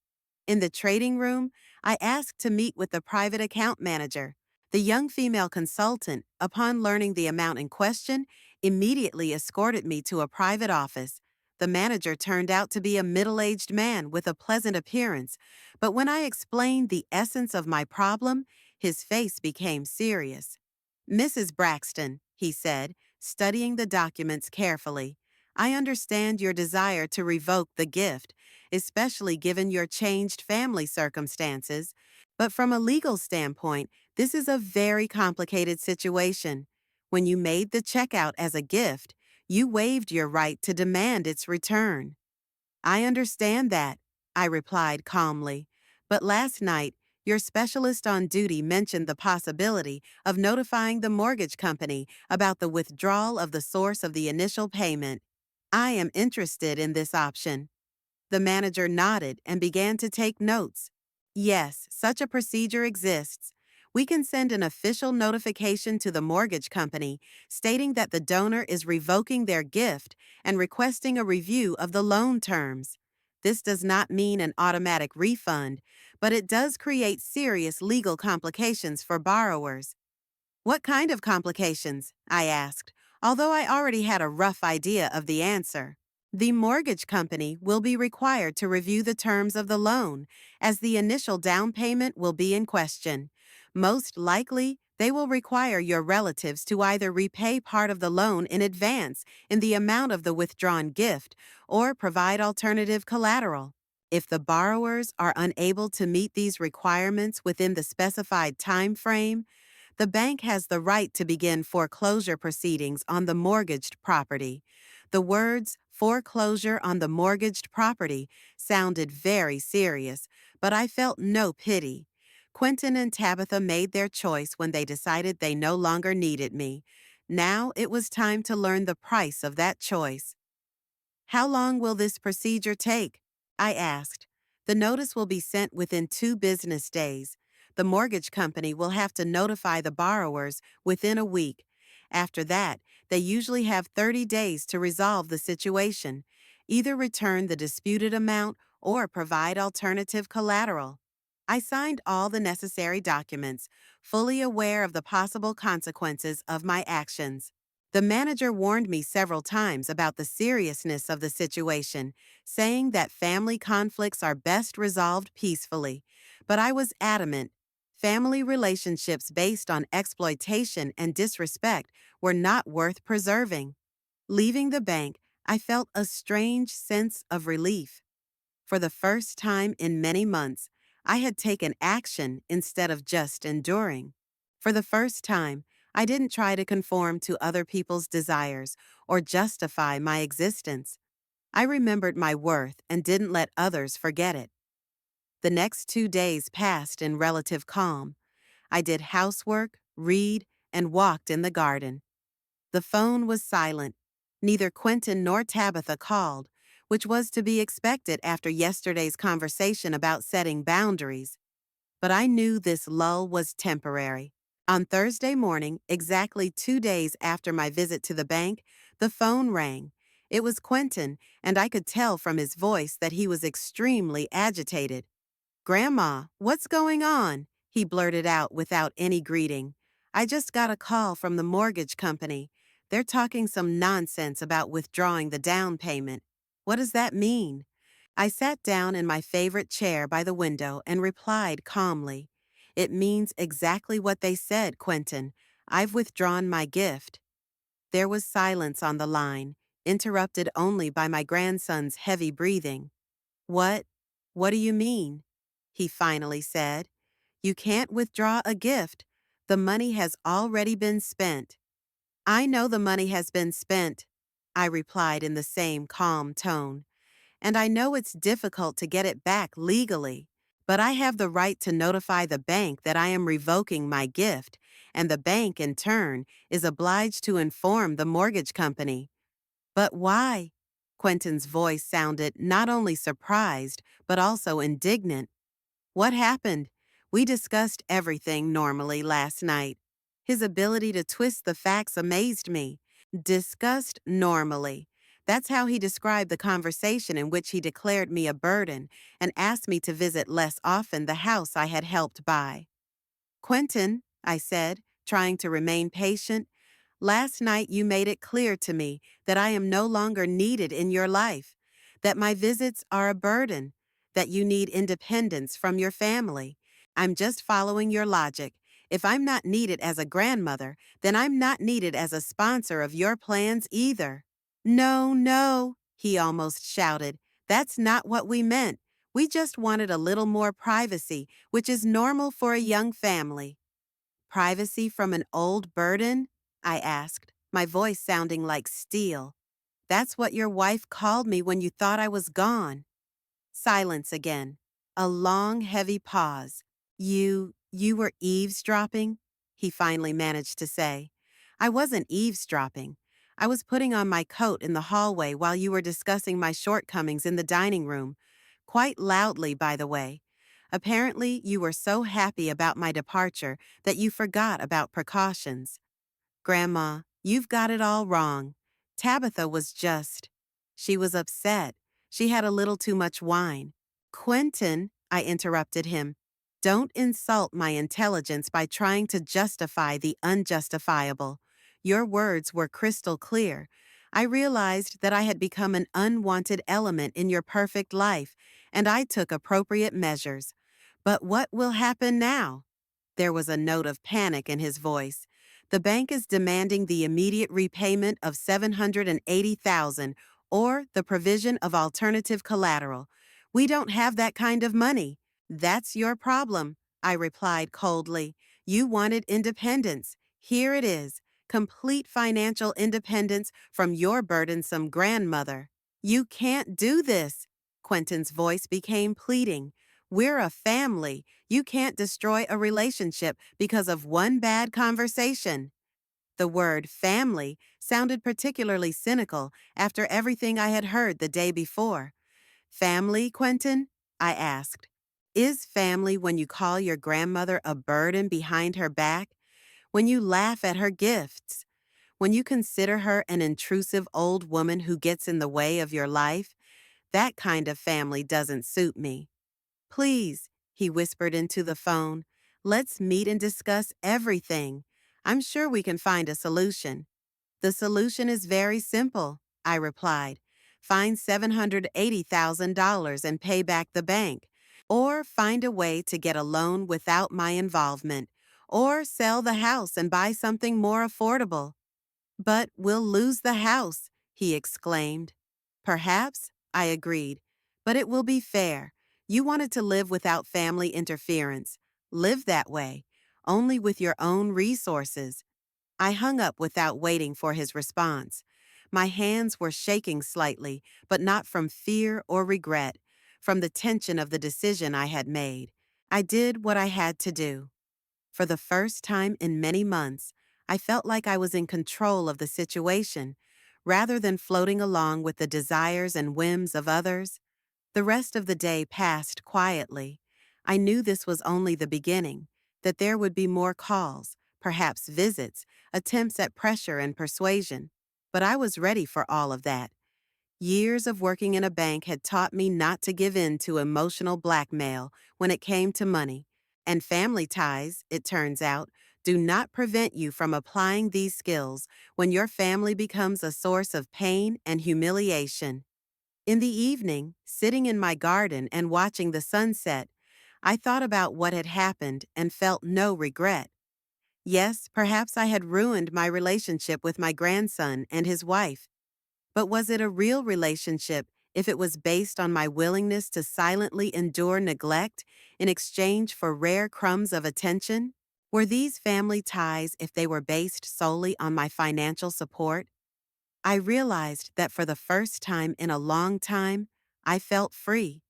In the trading room, I asked to meet with the private account manager. The young female consultant, upon learning the amount in question, immediately escorted me to a private office. The manager turned out to be a middle-aged man with a pleasant appearance, but when I explained the essence of my problem, his face became serious. "Mrs. Braxton," he said, studying the documents carefully, "I understand your desire to revoke the gift, especially given your changed family circumstances, but from a legal standpoint, this is a very complicated situation. When you made the checkout as a gift, you waived your right to demand its return." "I understand that," I replied calmly. "But last night, your specialist on duty mentioned the possibility of notifying the mortgage company about the withdrawal of the source of the initial payment. I am interested in this option." The manager nodded and began to take notes. "Yes, such a procedure exists. We can send an official notification to the mortgage company stating that the donor is revoking their gift and requesting a review of the loan terms. This does not mean an automatic refund, but it does create serious legal complications for borrowers." "What kind of complications?" I asked, although I already had a rough idea of the answer. "The mortgage company will be required to review the terms of the loan, as the initial down payment will be in question. Most likely, they will require your relatives to either repay part of the loan in advance in the amount of the withdrawn gift or provide alternative collateral. If the borrowers are unable to meet these requirements within the specified time frame, the bank has the right to begin foreclosure proceedings on the mortgaged property. The words Foreclosure on the mortgaged property sounded very serious, but I felt no pity. Quentin and Tabitha made their choice when they decided they no longer needed me. Now it was time to learn the price of that choice. How long will this procedure take? I asked. The notice will be sent within 2 business days. The mortgage company will have to notify the borrowers within a week. After that, they usually have 30 days to resolve the situation, either return the disputed amount or provide alternative collateral. I signed all the necessary documents, fully aware of the possible consequences of my actions. The manager warned me several times about the seriousness of the situation, saying that family conflicts are best resolved peacefully. But I was adamant. Family relationships based on exploitation and disrespect were not worth preserving. Leaving the bank, I felt a strange sense of relief. For the first time in many months, I had taken action instead of just enduring. For the first time, I didn't try to conform to other people's desires or justify my existence. I remembered my worth and didn't let others forget it. The next 2 days passed in relative calm. I did housework, read, and walked in the garden. The phone was silent. Neither Quentin nor Tabitha called, which was to be expected after yesterday's conversation about setting boundaries. But I knew this lull was temporary. On Thursday morning, exactly 2 days after my visit to the bank, the phone rang. It was Quentin, and I could tell from his voice that he was extremely agitated. "Grandma, what's going on?" he blurted out without any greeting. "I just got a call from the mortgage company. They're talking some nonsense about withdrawing the down payment. What does that mean?" I sat down in my favorite chair by the window and replied calmly. "It means exactly what they said, Quentin. I've withdrawn my gift." There was silence on the line, interrupted only by my grandson's heavy breathing. "What? What do you mean?" he finally said. "You can't withdraw a gift. The money has already been spent." "I know the money has been spent," I replied in the same calm tone. "And I know it's difficult to get it back legally. But I have the right to notify the bank that I am revoking my gift, and the bank, in turn, is obliged to inform the mortgage company." "But why?" Quentin's voice sounded not only surprised, but also indignant. "What happened? We discussed everything normally last night." His ability to twist the facts amazed me. Discussed normally. That's how he described the conversation in which he declared me a burden and asked me to visit less often the house I had helped buy. "Quentin," I said, trying to remain patient, "last night you made it clear to me that I am no longer needed in your life, that my visits are a burden, that you need independence from your family. I'm just following your logic. If I'm not needed as a grandmother, then I'm not needed as a sponsor of your plans either." "No, no," he almost shouted. "That's not what we meant. We just wanted a little more privacy, which is normal for a young family." "Privacy from an old burden?" I asked, my voice sounding like steel. "That's what your wife called me when you thought I was gone." Silence again. A long, heavy pause. You were eavesdropping?" he finally managed to say. "I wasn't eavesdropping. I was putting on my coat in the hallway while you were discussing my shortcomings in the dining room. Quite loudly, by the way. Apparently, you were so happy about my departure that you forgot about precautions. Grandma, you've got it all wrong. Tabitha was just. She was upset. She had a little too much wine." "Quentin," I interrupted him, "don't insult my intelligence by trying to justify the unjustifiable. Your words were crystal clear. I realized that I had become an unwanted element in your perfect life, and I took appropriate measures. But what will happen now?" There was a note of panic in his voice. "The bank is demanding the immediate repayment of $780,000 or the provision of alternative collateral. We don't have that kind of money." "That's your problem," I replied coldly. "You wanted independence. Here it is, complete financial independence from your burdensome grandmother." You can't do this. Quentin's voice became pleading. We're a family. You can't destroy a relationship because of one bad conversation. The word family sounded particularly cynical after everything I had heard the day before. Family, Quentin? I asked. Is family when you call your grandmother a burden behind her back? When you laugh at her gifts? When you consider her an intrusive old woman who gets in the way of your life? That kind of family doesn't suit me. Please, he whispered into the phone, let's meet and discuss everything. I'm sure we can find a solution. The solution is very simple, I replied. Find $780,000 and pay back the bank. Or find a way to get a loan without my involvement. Or sell the house and buy something more affordable. But we'll lose the house, he exclaimed. Perhaps, I agreed, but it will be fair. You wanted to live without family interference. Live that way, only with your own resources. I hung up without waiting for his response. My hands were shaking slightly, but not from fear or regret, from the tension of the decision I had made. I did what I had to do. For the first time in many months, I felt like I was in control of the situation, rather than floating along with the desires and whims of others. The rest of the day passed quietly. I knew this was only the beginning, that there would be more calls, perhaps visits, attempts at pressure and persuasion. But I was ready for all of that. Years of working in a bank had taught me not to give in to emotional blackmail when it came to money. And family ties, it turns out, do not prevent you from applying these skills when your family becomes a source of pain and humiliation. In the evening, sitting in my garden and watching the sunset, I thought about what had happened and felt no regret. Yes, perhaps I had ruined my relationship with my grandson and his wife. But was it a real relationship if it was based on my willingness to silently endure neglect in exchange for rare crumbs of attention? Were these family ties if they were based solely on my financial support? I realized that for the first time in a long time, I felt free.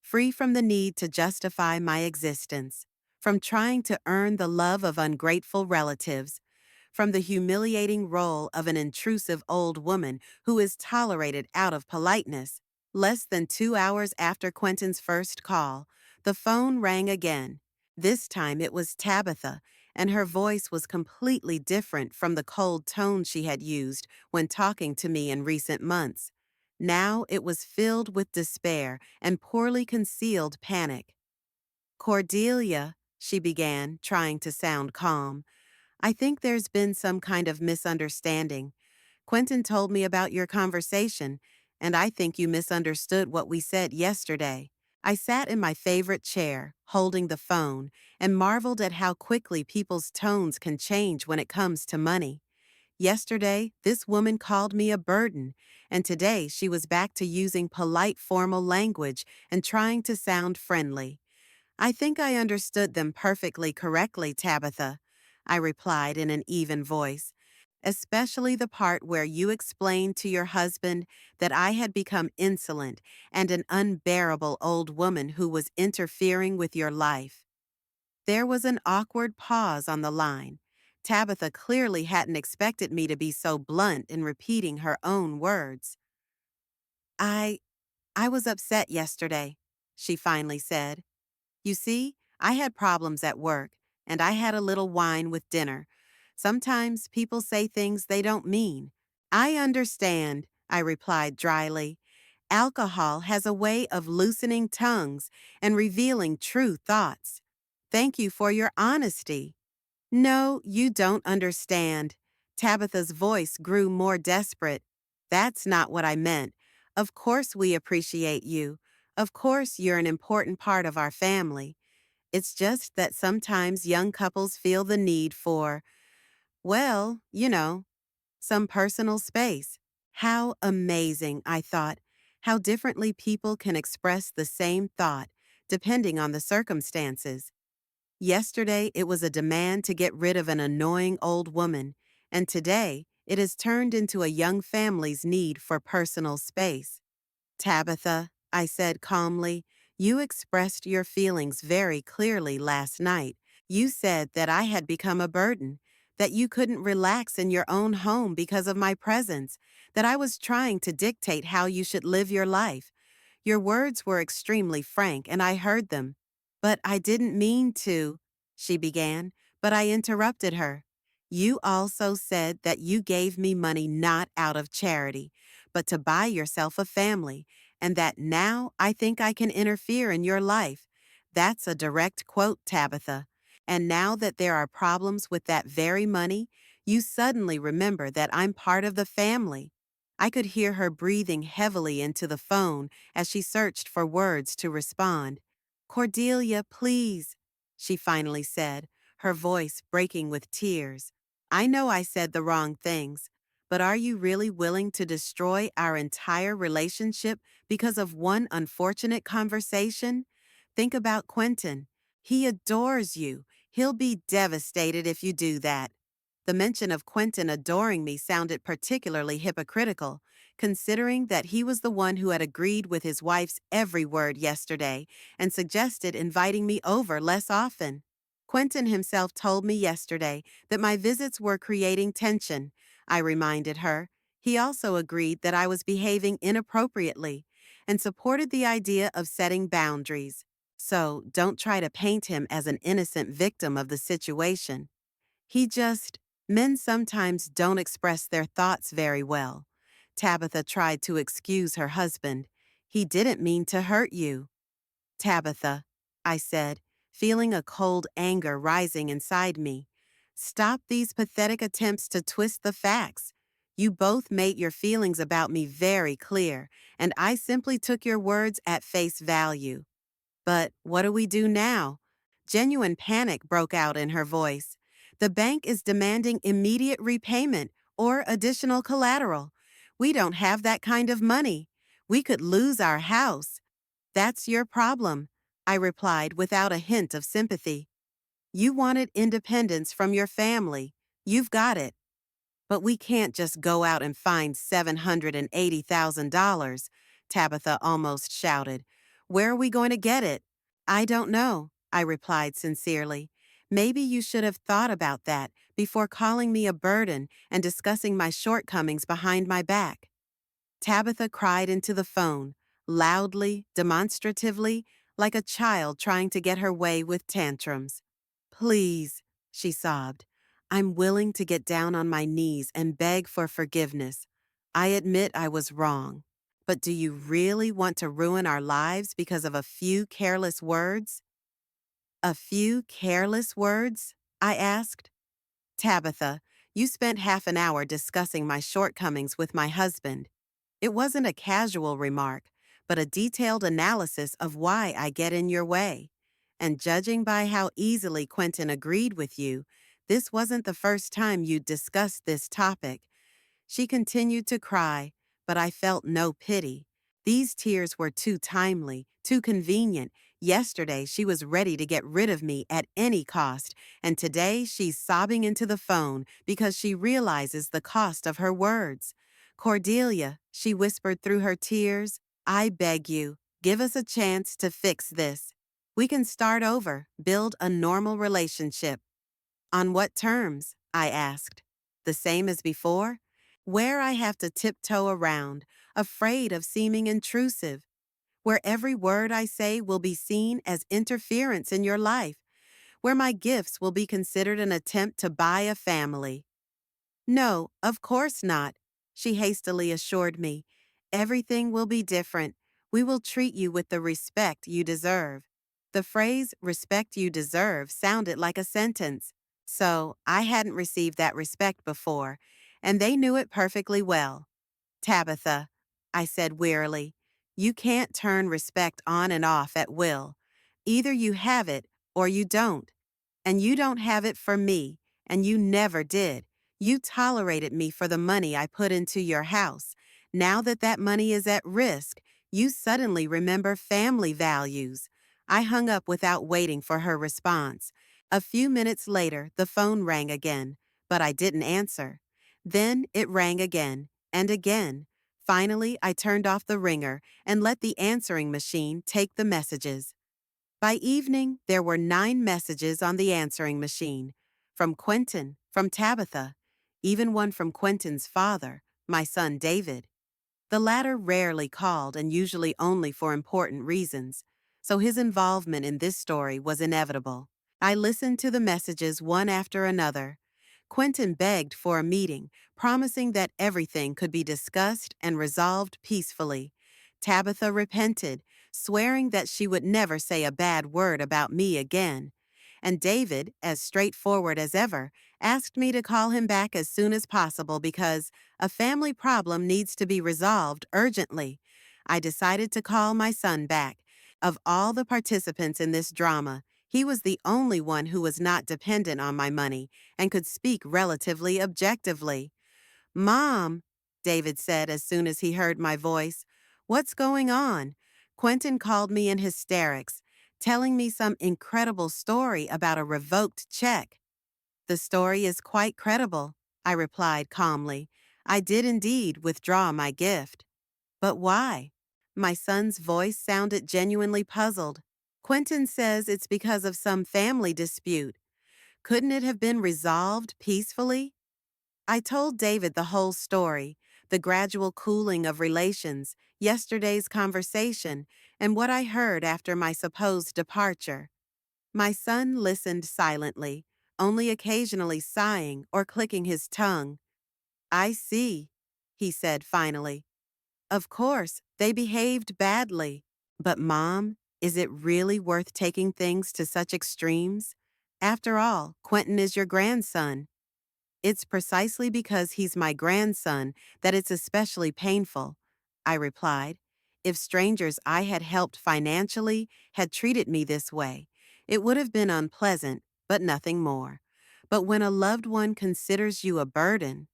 Free from the need to justify my existence, from trying to earn the love of ungrateful relatives, from the humiliating role of an intrusive old woman who is tolerated out of politeness. Less than 2 hours after Quentin's first call, the phone rang again. This time it was Tabitha, and her voice was completely different from the cold tone she had used when talking to me in recent months. Now it was filled with despair and poorly concealed panic. Cordelia, she began, trying to sound calm, I think there's been some kind of misunderstanding. Quentin told me about your conversation, and I think you misunderstood what we said yesterday. I sat in my favorite chair, holding the phone, and marveled at how quickly people's tones can change when it comes to money. Yesterday, this woman called me a burden, and today she was back to using polite formal language and trying to sound friendly. I think I understood them perfectly correctly, Tabitha, I replied in an even voice, especially the part where you explained to your husband that I had become insolent and an unbearable old woman who was interfering with your life. There was an awkward pause on the line. Tabitha clearly hadn't expected me to be so blunt in repeating her own words. I I was upset yesterday, she finally said. You see, I had problems at work, and I had a little wine with dinner. Sometimes people say things they don't mean. I understand, I replied dryly. Alcohol has a way of loosening tongues and revealing true thoughts. Thank you for your honesty. No, you don't understand. Tabitha's voice grew more desperate. That's not what I meant. Of course we appreciate you. Of course you're an important part of our family. It's just that sometimes young couples feel the need for, well, some personal space. How amazing, I thought, how differently people can express the same thought, depending on the circumstances. Yesterday, it was a demand to get rid of an annoying old woman, and today, it has turned into a young family's need for personal space. Tabitha, I said calmly, you expressed your feelings very clearly last night. You said that I had become a burden, that you couldn't relax in your own home because of my presence, that I was trying to dictate how you should live your life. Your words were extremely frank, and I heard them. But I didn't mean to, she began, but I interrupted her. You also said that you gave me money not out of charity, but to buy yourself a family, and that now I think I can interfere in your life. That's a direct quote, Tabitha. And now that there are problems with that very money, you suddenly remember that I'm part of the family. I could hear her breathing heavily into the phone as she searched for words to respond. Cordelia, please, she finally said, her voice breaking with tears. I know I said the wrong things, but are you really willing to destroy our entire relationship because of one unfortunate conversation? Think about Quentin. He adores you. He'll be devastated if you do that. The mention of Quentin adoring me sounded particularly hypocritical, considering that he was the one who had agreed with his wife's every word yesterday and suggested inviting me over less often. Quentin himself told me yesterday that my visits were creating tension, I reminded her. He also agreed that I was behaving inappropriately and supported the idea of setting boundaries. So don't try to paint him as an innocent victim of the situation. He just, men sometimes don't express their thoughts very well. Tabitha tried to excuse her husband. He didn't mean to hurt you. Tabitha, I said, feeling a cold anger rising inside me. Stop these pathetic attempts to twist the facts. You both made your feelings about me very clear, and I simply took your words at face value. But what do we do now? Genuine panic broke out in her voice. The bank is demanding immediate repayment or additional collateral. We don't have that kind of money. We could lose our house. That's your problem, I replied without a hint of sympathy. You wanted independence from your family. You've got it. But we can't just go out and find $780,000, Tabitha almost shouted. Where are we going to get it? I don't know, I replied sincerely. Maybe you should have thought about that before calling me a burden and discussing my shortcomings behind my back. Tabitha cried into the phone, loudly, demonstratively, like a child trying to get her way with tantrums. Please, she sobbed. I'm willing to get down on my knees and beg for forgiveness. I admit I was wrong. But do you really want to ruin our lives because of a few careless words? A few careless words? I asked. Tabitha, you spent half an hour discussing my shortcomings with my husband. It wasn't a casual remark, but a detailed analysis of why I get in your way. And judging by how easily Quentin agreed with you, this wasn't the first time you'd discussed this topic. She continued to cry, but I felt no pity. These tears were too timely, too convenient. Yesterday, she was ready to get rid of me at any cost, and today she's sobbing into the phone because she realizes the cost of her words. Cordelia, she whispered through her tears, I beg you, give us a chance to fix this. We can start over, build a normal relationship. On what terms? I asked. The same as before? Where I have to tiptoe around, afraid of seeming intrusive, where every word I say will be seen as interference in your life, where my gifts will be considered an attempt to buy a family. No, of course not, she hastily assured me. Everything will be different. We will treat you with the respect you deserve. The phrase respect you deserve sounded like a sentence. So I hadn't received that respect before, and they knew it perfectly well. Tabitha, I said wearily, you can't turn respect on and off at will. Either you have it or you don't. And you don't have it for me, and you never did. You tolerated me for the money I put into your house. Now that that money is at risk, you suddenly remember family values. I hung up without waiting for her response. A few minutes later, the phone rang again, but I didn't answer. Then it rang again, and again. Finally, I turned off the ringer and let the answering machine take the messages. By evening, there were 9 messages on the answering machine. From Quentin, from Tabitha, even one from Quentin's father, my son David. The latter rarely called and usually only for important reasons, so his involvement in this story was inevitable. I listened to the messages one after another. Quentin begged for a meeting, promising that everything could be discussed and resolved peacefully. Tabitha repented, swearing that she would never say a bad word about me again. And David, as straightforward as ever, asked me to call him back as soon as possible because a family problem needs to be resolved urgently. I decided to call my son back. Of all the participants in this drama, he was the only one who was not dependent on my money and could speak relatively objectively. "Mom," David said as soon as he heard my voice, "what's going on?" Quentin called me in hysterics, telling me some incredible story about a revoked check. "The story is quite credible," I replied calmly. "I did indeed withdraw my gift." "But why?" My son's voice sounded genuinely puzzled. "Quentin says it's because of some family dispute. Couldn't it have been resolved peacefully?" I told David the whole story, the gradual cooling of relations, yesterday's conversation, and what I heard after my supposed departure. My son listened silently, only occasionally sighing or clicking his tongue. "I see," he said finally. "Of course, they behaved badly. But Mom, is it really worth taking things to such extremes? After all, Quentin is your grandson." "It's precisely because he's my grandson that it's especially painful," I replied. "If strangers I had helped financially had treated me this way, it would have been unpleasant, but nothing more. But when a loved one considers you a burden,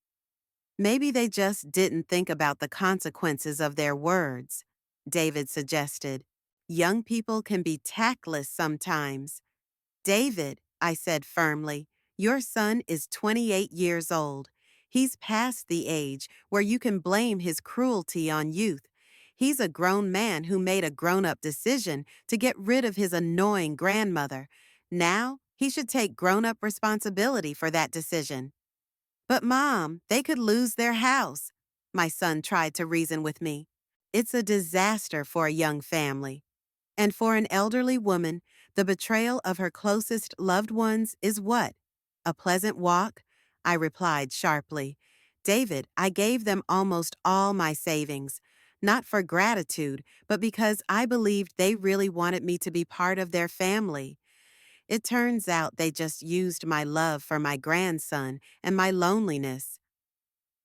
maybe they just didn't think about the consequences of their words," David suggested. "Young people can be tactless sometimes." "David," I said firmly, "your son is 28 years old. He's past the age where you can blame his cruelty on youth. He's a grown man who made a grown-up decision to get rid of his annoying grandmother. Now, he should take grown-up responsibility for that decision." "But Mom, they could lose their house," my son tried to reason with me. "It's a disaster for a young family. And for an elderly woman, the betrayal of her closest loved ones is what? A pleasant walk?" I replied sharply. "David, I gave them almost all my savings, not for gratitude, but because I believed they really wanted me to be part of their family. It turns out they just used my love for my grandson and my loneliness."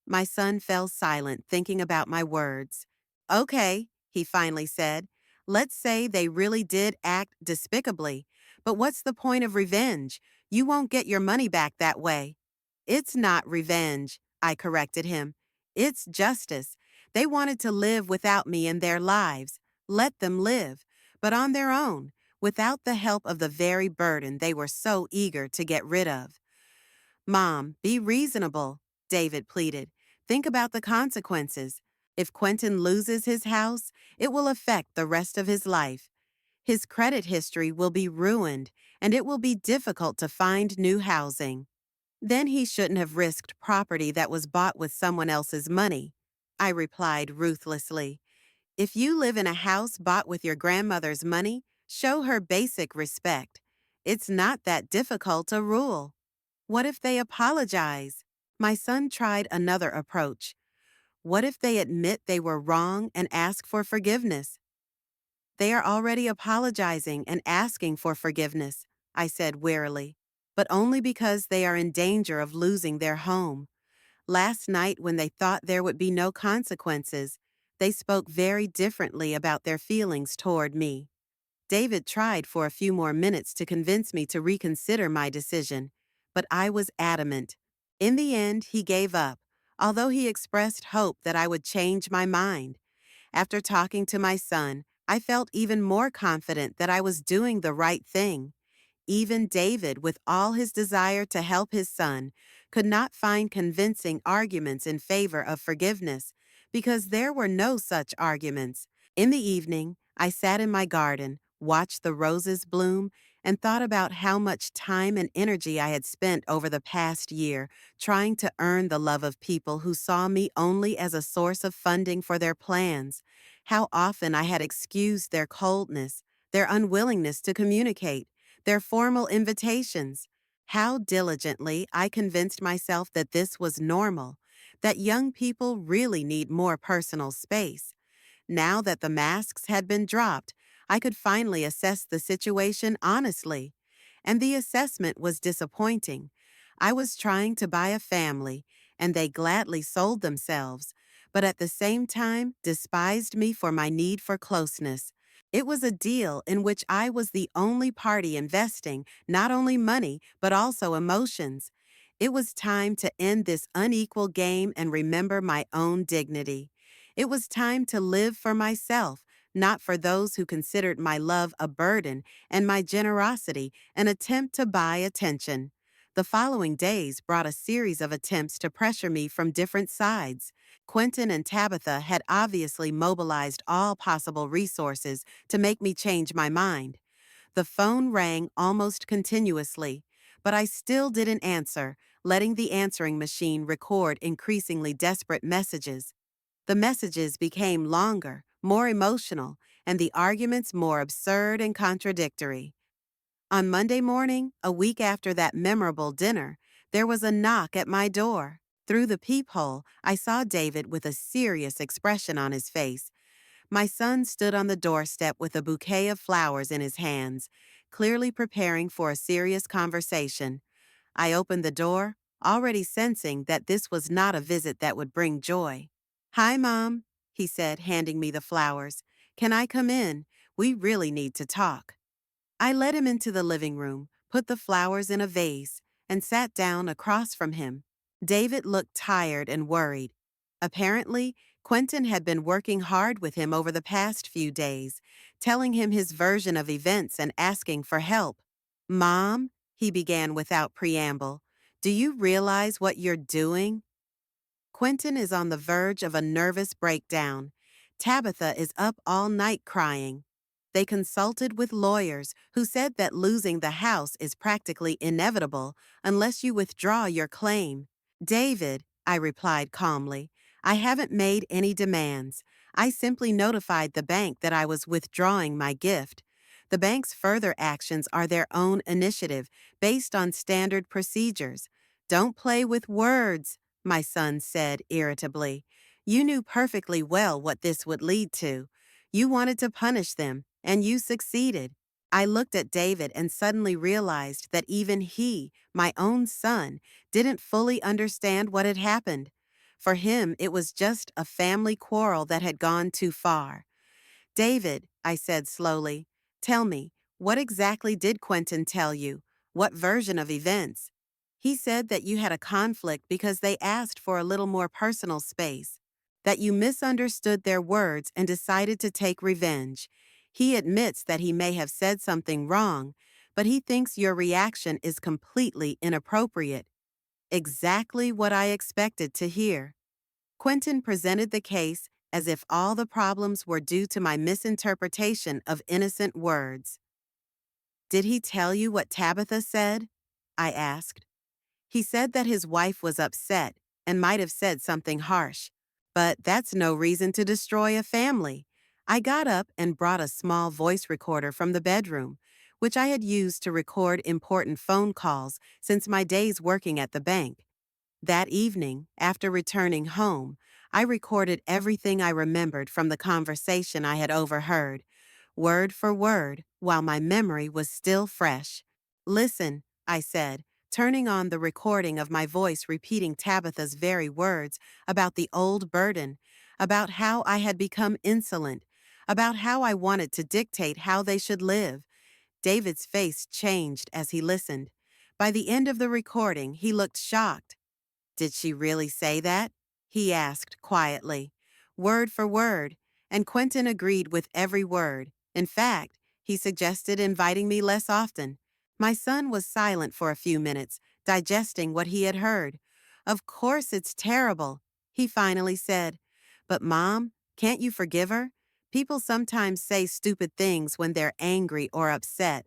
My son fell silent, thinking about my words. "Okay," he finally said. "Let's say they really did act despicably. But what's the point of revenge? You won't get your money back that way." "It's not revenge," I corrected him. "It's justice. They wanted to live without me in their lives. Let them live, but on their own, without the help of the very burden they were so eager to get rid of." "Mom, be reasonable," David pleaded. "Think about the consequences. If Quentin loses his house, it will affect the rest of his life. His credit history will be ruined, and it will be difficult to find new housing. Then he shouldn't have risked property that was bought with someone else's money," I replied ruthlessly. "If you live in a house bought with your grandmother's money, show her basic respect. It's not that difficult a rule." "What if they apologize?" My son tried another approach. "What if they admit they were wrong and ask for forgiveness?" "They are already apologizing and asking for forgiveness," I said wearily, "but only because they are in danger of losing their home. Last night, when they thought there would be no consequences, they spoke very differently about their feelings toward me." David tried for a few more minutes to convince me to reconsider my decision, but I was adamant. In the end, he gave up, although he expressed hope that I would change my mind. After talking to my son, I felt even more confident that I was doing the right thing. Even David, with all his desire to help his son, could not find convincing arguments in favor of forgiveness because there were no such arguments. In the evening, I sat in my garden, watched the roses bloom, and thought about how much time and energy I had spent over the past year trying to earn the love of people who saw me only as a source of funding for their plans. How often I had excused their coldness, their unwillingness to communicate, their formal invitations. How diligently I convinced myself that this was normal, that young people really need more personal space. Now that the masks had been dropped, I could finally assess the situation honestly. And the assessment was disappointing. I was trying to buy a family, and they gladly sold themselves, but at the same time despised me for my need for closeness. It was a deal in which I was the only party investing not only money, but also emotions. It was time to end this unequal game and remember my own dignity. It was time to live for myself, not for those who considered my love a burden and my generosity an attempt to buy attention. The following days brought a series of attempts to pressure me from different sides. Quentin and Tabitha had obviously mobilized all possible resources to make me change my mind. The phone rang almost continuously, but I still didn't answer, letting the answering machine record increasingly desperate messages. The messages became longer, more emotional, and the arguments more absurd and contradictory. On Monday morning, a week after that memorable dinner, there was a knock at my door. Through the peephole, I saw David with a serious expression on his face. My son stood on the doorstep with a bouquet of flowers in his hands, clearly preparing for a serious conversation. I opened the door, already sensing that this was not a visit that would bring joy. "Hi, Mom," he said, handing me the flowers. "Can I come in? We really need to talk." I led him into the living room, put the flowers in a vase, and sat down across from him. David looked tired and worried. Apparently, Quentin had been working hard with him over the past few days, telling him his version of events and asking for help. "Mom," he began without preamble, "do you realize what you're doing?" Quentin is on the verge of a nervous breakdown. Tabitha is up all night crying. They consulted with lawyers who said that losing the house is practically inevitable unless you withdraw your claim. "David," I replied calmly, "I haven't made any demands. I simply notified the bank that I was withdrawing my gift. The bank's further actions are their own initiative, based on standard procedures. Don't play with words," my son said irritably. "You knew perfectly well what this would lead to. You wanted to punish them, and you succeeded." I looked at David and suddenly realized that even he, my own son, didn't fully understand what had happened. For him, it was just a family quarrel that had gone too far. "David," I said slowly, "tell me, what exactly did Quentin tell you? What version of events?" "He said that you had a conflict because they asked for a little more personal space, that you misunderstood their words and decided to take revenge. He admits that he may have said something wrong, but he thinks your reaction is completely inappropriate." Exactly what I expected to hear. Quentin presented the case as if all the problems were due to my misinterpretation of innocent words. "Did he tell you what Tabitha said?" I asked. "He said that his wife was upset and might have said something harsh. But that's no reason to destroy a family." I got up and brought a small voice recorder from the bedroom, which I had used to record important phone calls since my days working at the bank. That evening, after returning home, I recorded everything I remembered from the conversation I had overheard, word for word, while my memory was still fresh. "Listen," I said, turning on the recording of my voice repeating Tabitha's very words about the old burden, about how I had become insolent, about how I wanted to dictate how they should live. David's face changed as he listened. By the end of the recording, he looked shocked. "Did she really say that?" he asked quietly. "Word for word," and Quentin agreed with every word. In fact, he suggested inviting me less often. My son was silent for a few minutes, digesting what he had heard. "Of course it's terrible," he finally said. But Mom, can't you forgive her? People sometimes say stupid things when they're angry or upset.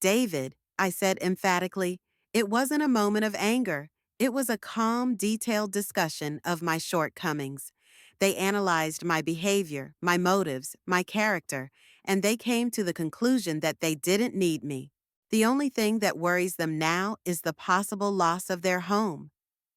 David, I said emphatically, it wasn't a moment of anger. It was a calm, detailed discussion of my shortcomings. They analyzed my behavior, my motives, my character, and they came to the conclusion that they didn't need me. The only thing that worries them now is the possible loss of their home.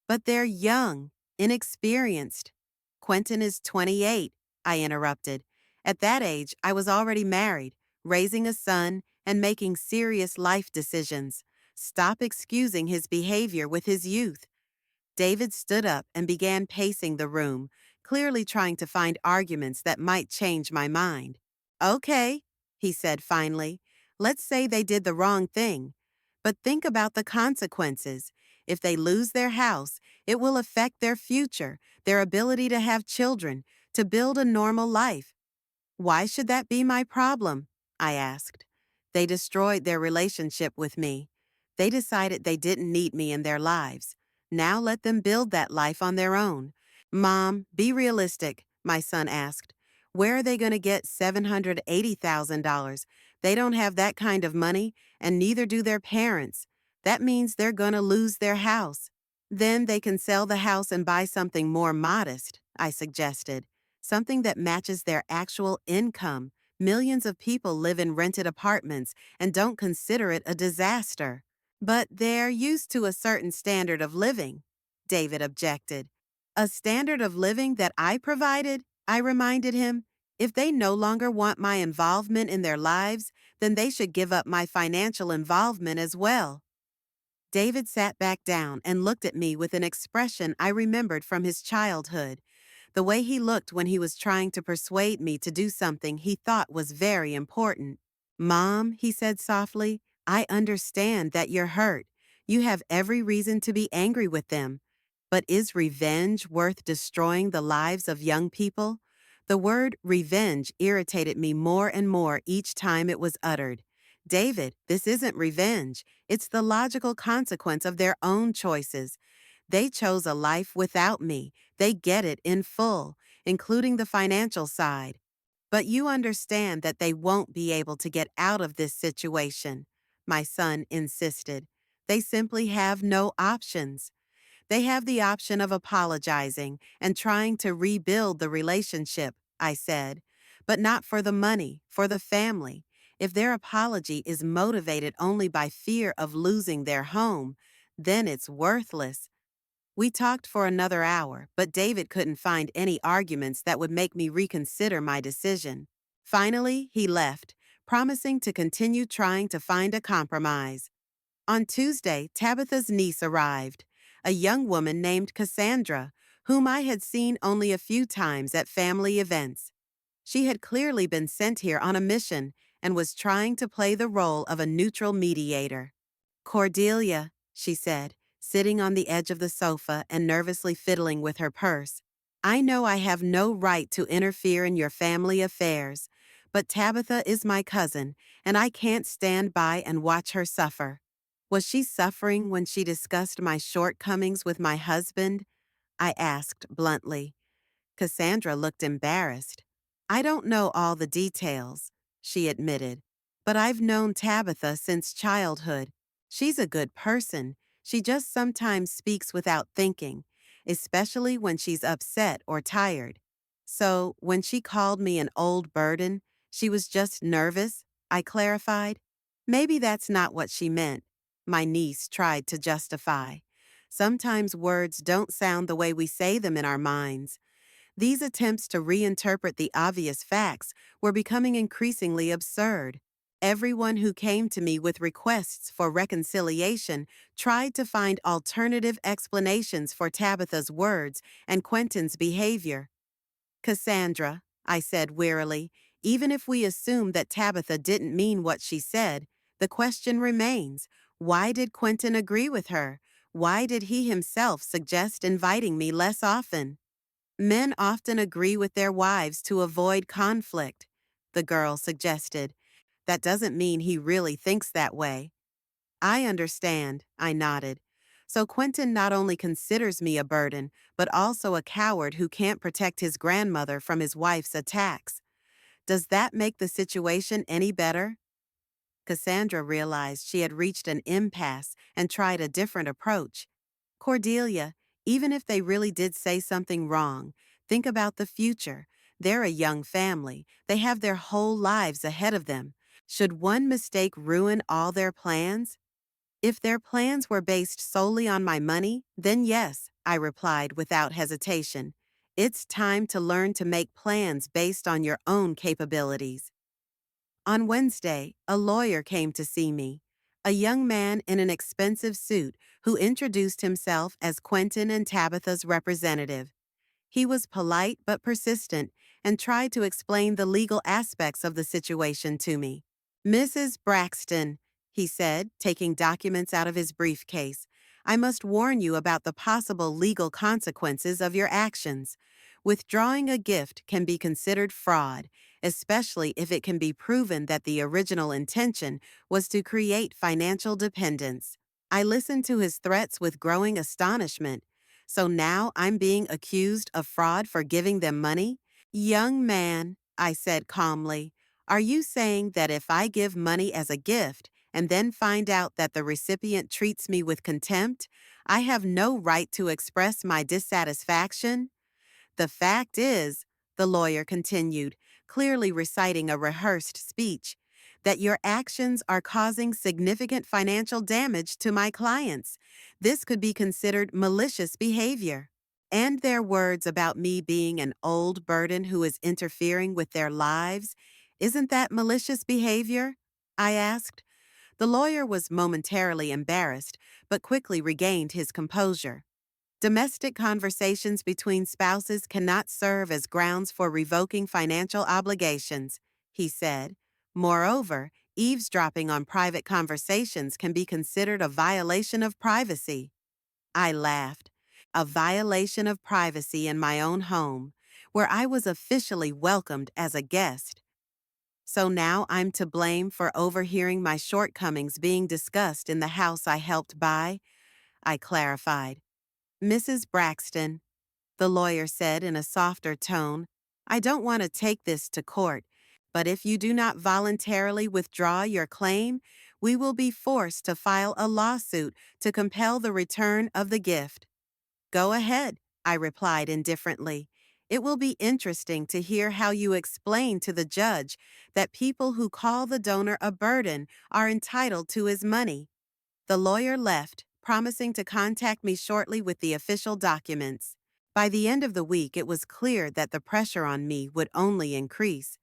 But they're young, inexperienced. Quentin is 28, I interrupted. At that age, I was already married, raising a son, and making serious life decisions. Stop excusing his behavior with his youth. David stood up and began pacing the room, clearly trying to find arguments that might change my mind. Okay, he said finally. Let's say they did the wrong thing. But think about the consequences. If they lose their house, it will affect their future, their ability to have children, to build a normal life. Why should that be my problem? I asked. They destroyed their relationship with me. They decided they didn't need me in their lives. Now let them build that life on their own. Mom, be realistic, my son asked. Where are they going to get $780,000? They don't have that kind of money, and neither do their parents. That means they're going to lose their house. Then they can sell the house and buy something more modest, I suggested. Something that matches their actual income. Millions of people live in rented apartments and don't consider it a disaster. But they're used to a certain standard of living, David objected. A standard of living that I provided, I reminded him. If they no longer want my involvement in their lives, then they should give up my financial involvement as well. David sat back down and looked at me with an expression I remembered from his childhood. The way he looked when he was trying to persuade me to do something he thought was very important. Mom, he said softly, I understand that you're hurt. You have every reason to be angry with them. But is revenge worth destroying the lives of young people? The word revenge irritated me more and more each time it was uttered. David, this isn't revenge. It's the logical consequence of their own choices. They chose a life without me. They get it in full, including the financial side. But you understand that they won't be able to get out of this situation, my son insisted. They simply have no options. They have the option of apologizing and trying to rebuild the relationship, I said. But not for the money, for the family. If their apology is motivated only by fear of losing their home, then it's worthless. We talked for another hour, but David couldn't find any arguments that would make me reconsider my decision. Finally, he left, promising to continue trying to find a compromise. On Tuesday, Tabitha's niece arrived, a young woman named Cassandra, whom I had seen only a few times at family events. She had clearly been sent here on a mission and was trying to play the role of a neutral mediator. Cordelia, she said, sitting on the edge of the sofa and nervously fiddling with her purse. I know I have no right to interfere in your family affairs, but Tabitha is my cousin, and I can't stand by and watch her suffer. Was she suffering when she discussed my shortcomings with my husband? I asked bluntly. Cassandra looked embarrassed. I don't know all the details, she admitted, but I've known Tabitha since childhood. She's a good person. She just sometimes speaks without thinking, especially when she's upset or tired. So, when she called me an old burden, she was just nervous, I clarified. Maybe that's not what she meant, my niece tried to justify. Sometimes words don't sound the way we say them in our minds. These attempts to reinterpret the obvious facts were becoming increasingly absurd. Everyone who came to me with requests for reconciliation tried to find alternative explanations for Tabitha's words and Quentin's behavior. Cassandra, I said wearily, even if we assume that Tabitha didn't mean what she said, the question remains, why did Quentin agree with her? Why did he himself suggest inviting me less often? Men often agree with their wives to avoid conflict, the girl suggested. That doesn't mean he really thinks that way. I understand, I nodded. So Quentin not only considers me a burden, but also a coward who can't protect his grandmother from his wife's attacks. Does that make the situation any better? Cassandra realized she had reached an impasse and tried a different approach. Cordelia, even if they really did say something wrong, think about the future. They're a young family. They have their whole lives ahead of them. Should one mistake ruin all their plans? If their plans were based solely on my money, then yes, I replied without hesitation. It's time to learn to make plans based on your own capabilities. On Wednesday, a lawyer came to see me, a young man in an expensive suit who introduced himself as Quentin and Tabitha's representative. He was polite but persistent and tried to explain the legal aspects of the situation to me. Mrs. Braxton, he said, taking documents out of his briefcase, I must warn you about the possible legal consequences of your actions. Withdrawing a gift can be considered fraud, especially if it can be proven that the original intention was to create financial dependence. I listened to his threats with growing astonishment. So now I'm being accused of fraud for giving them money? Young man, I said calmly, are you saying that if I give money as a gift and then find out that the recipient treats me with contempt, I have no right to express my dissatisfaction? The fact is, the lawyer continued, clearly reciting a rehearsed speech, that your actions are causing significant financial damage to my clients. This could be considered malicious behavior. And their words about me being an old burden who is interfering with their lives, isn't that malicious behavior? I asked. The lawyer was momentarily embarrassed, but quickly regained his composure. Domestic conversations between spouses cannot serve as grounds for revoking financial obligations, he said. Moreover, eavesdropping on private conversations can be considered a violation of privacy. I laughed. A violation of privacy in my own home, where I was officially welcomed as a guest. So now I'm to blame for overhearing my shortcomings being discussed in the house I helped buy? I clarified. Mrs. Braxton, the lawyer said in a softer tone, I don't want to take this to court, but if you do not voluntarily withdraw your claim, we will be forced to file a lawsuit to compel the return of the gift. Go ahead, I replied indifferently. It will be interesting to hear how you explain to the judge that people who call the donor a burden are entitled to his money. The lawyer left, promising to contact me shortly with the official documents. By the end of the week, it was clear that the pressure on me would only increase.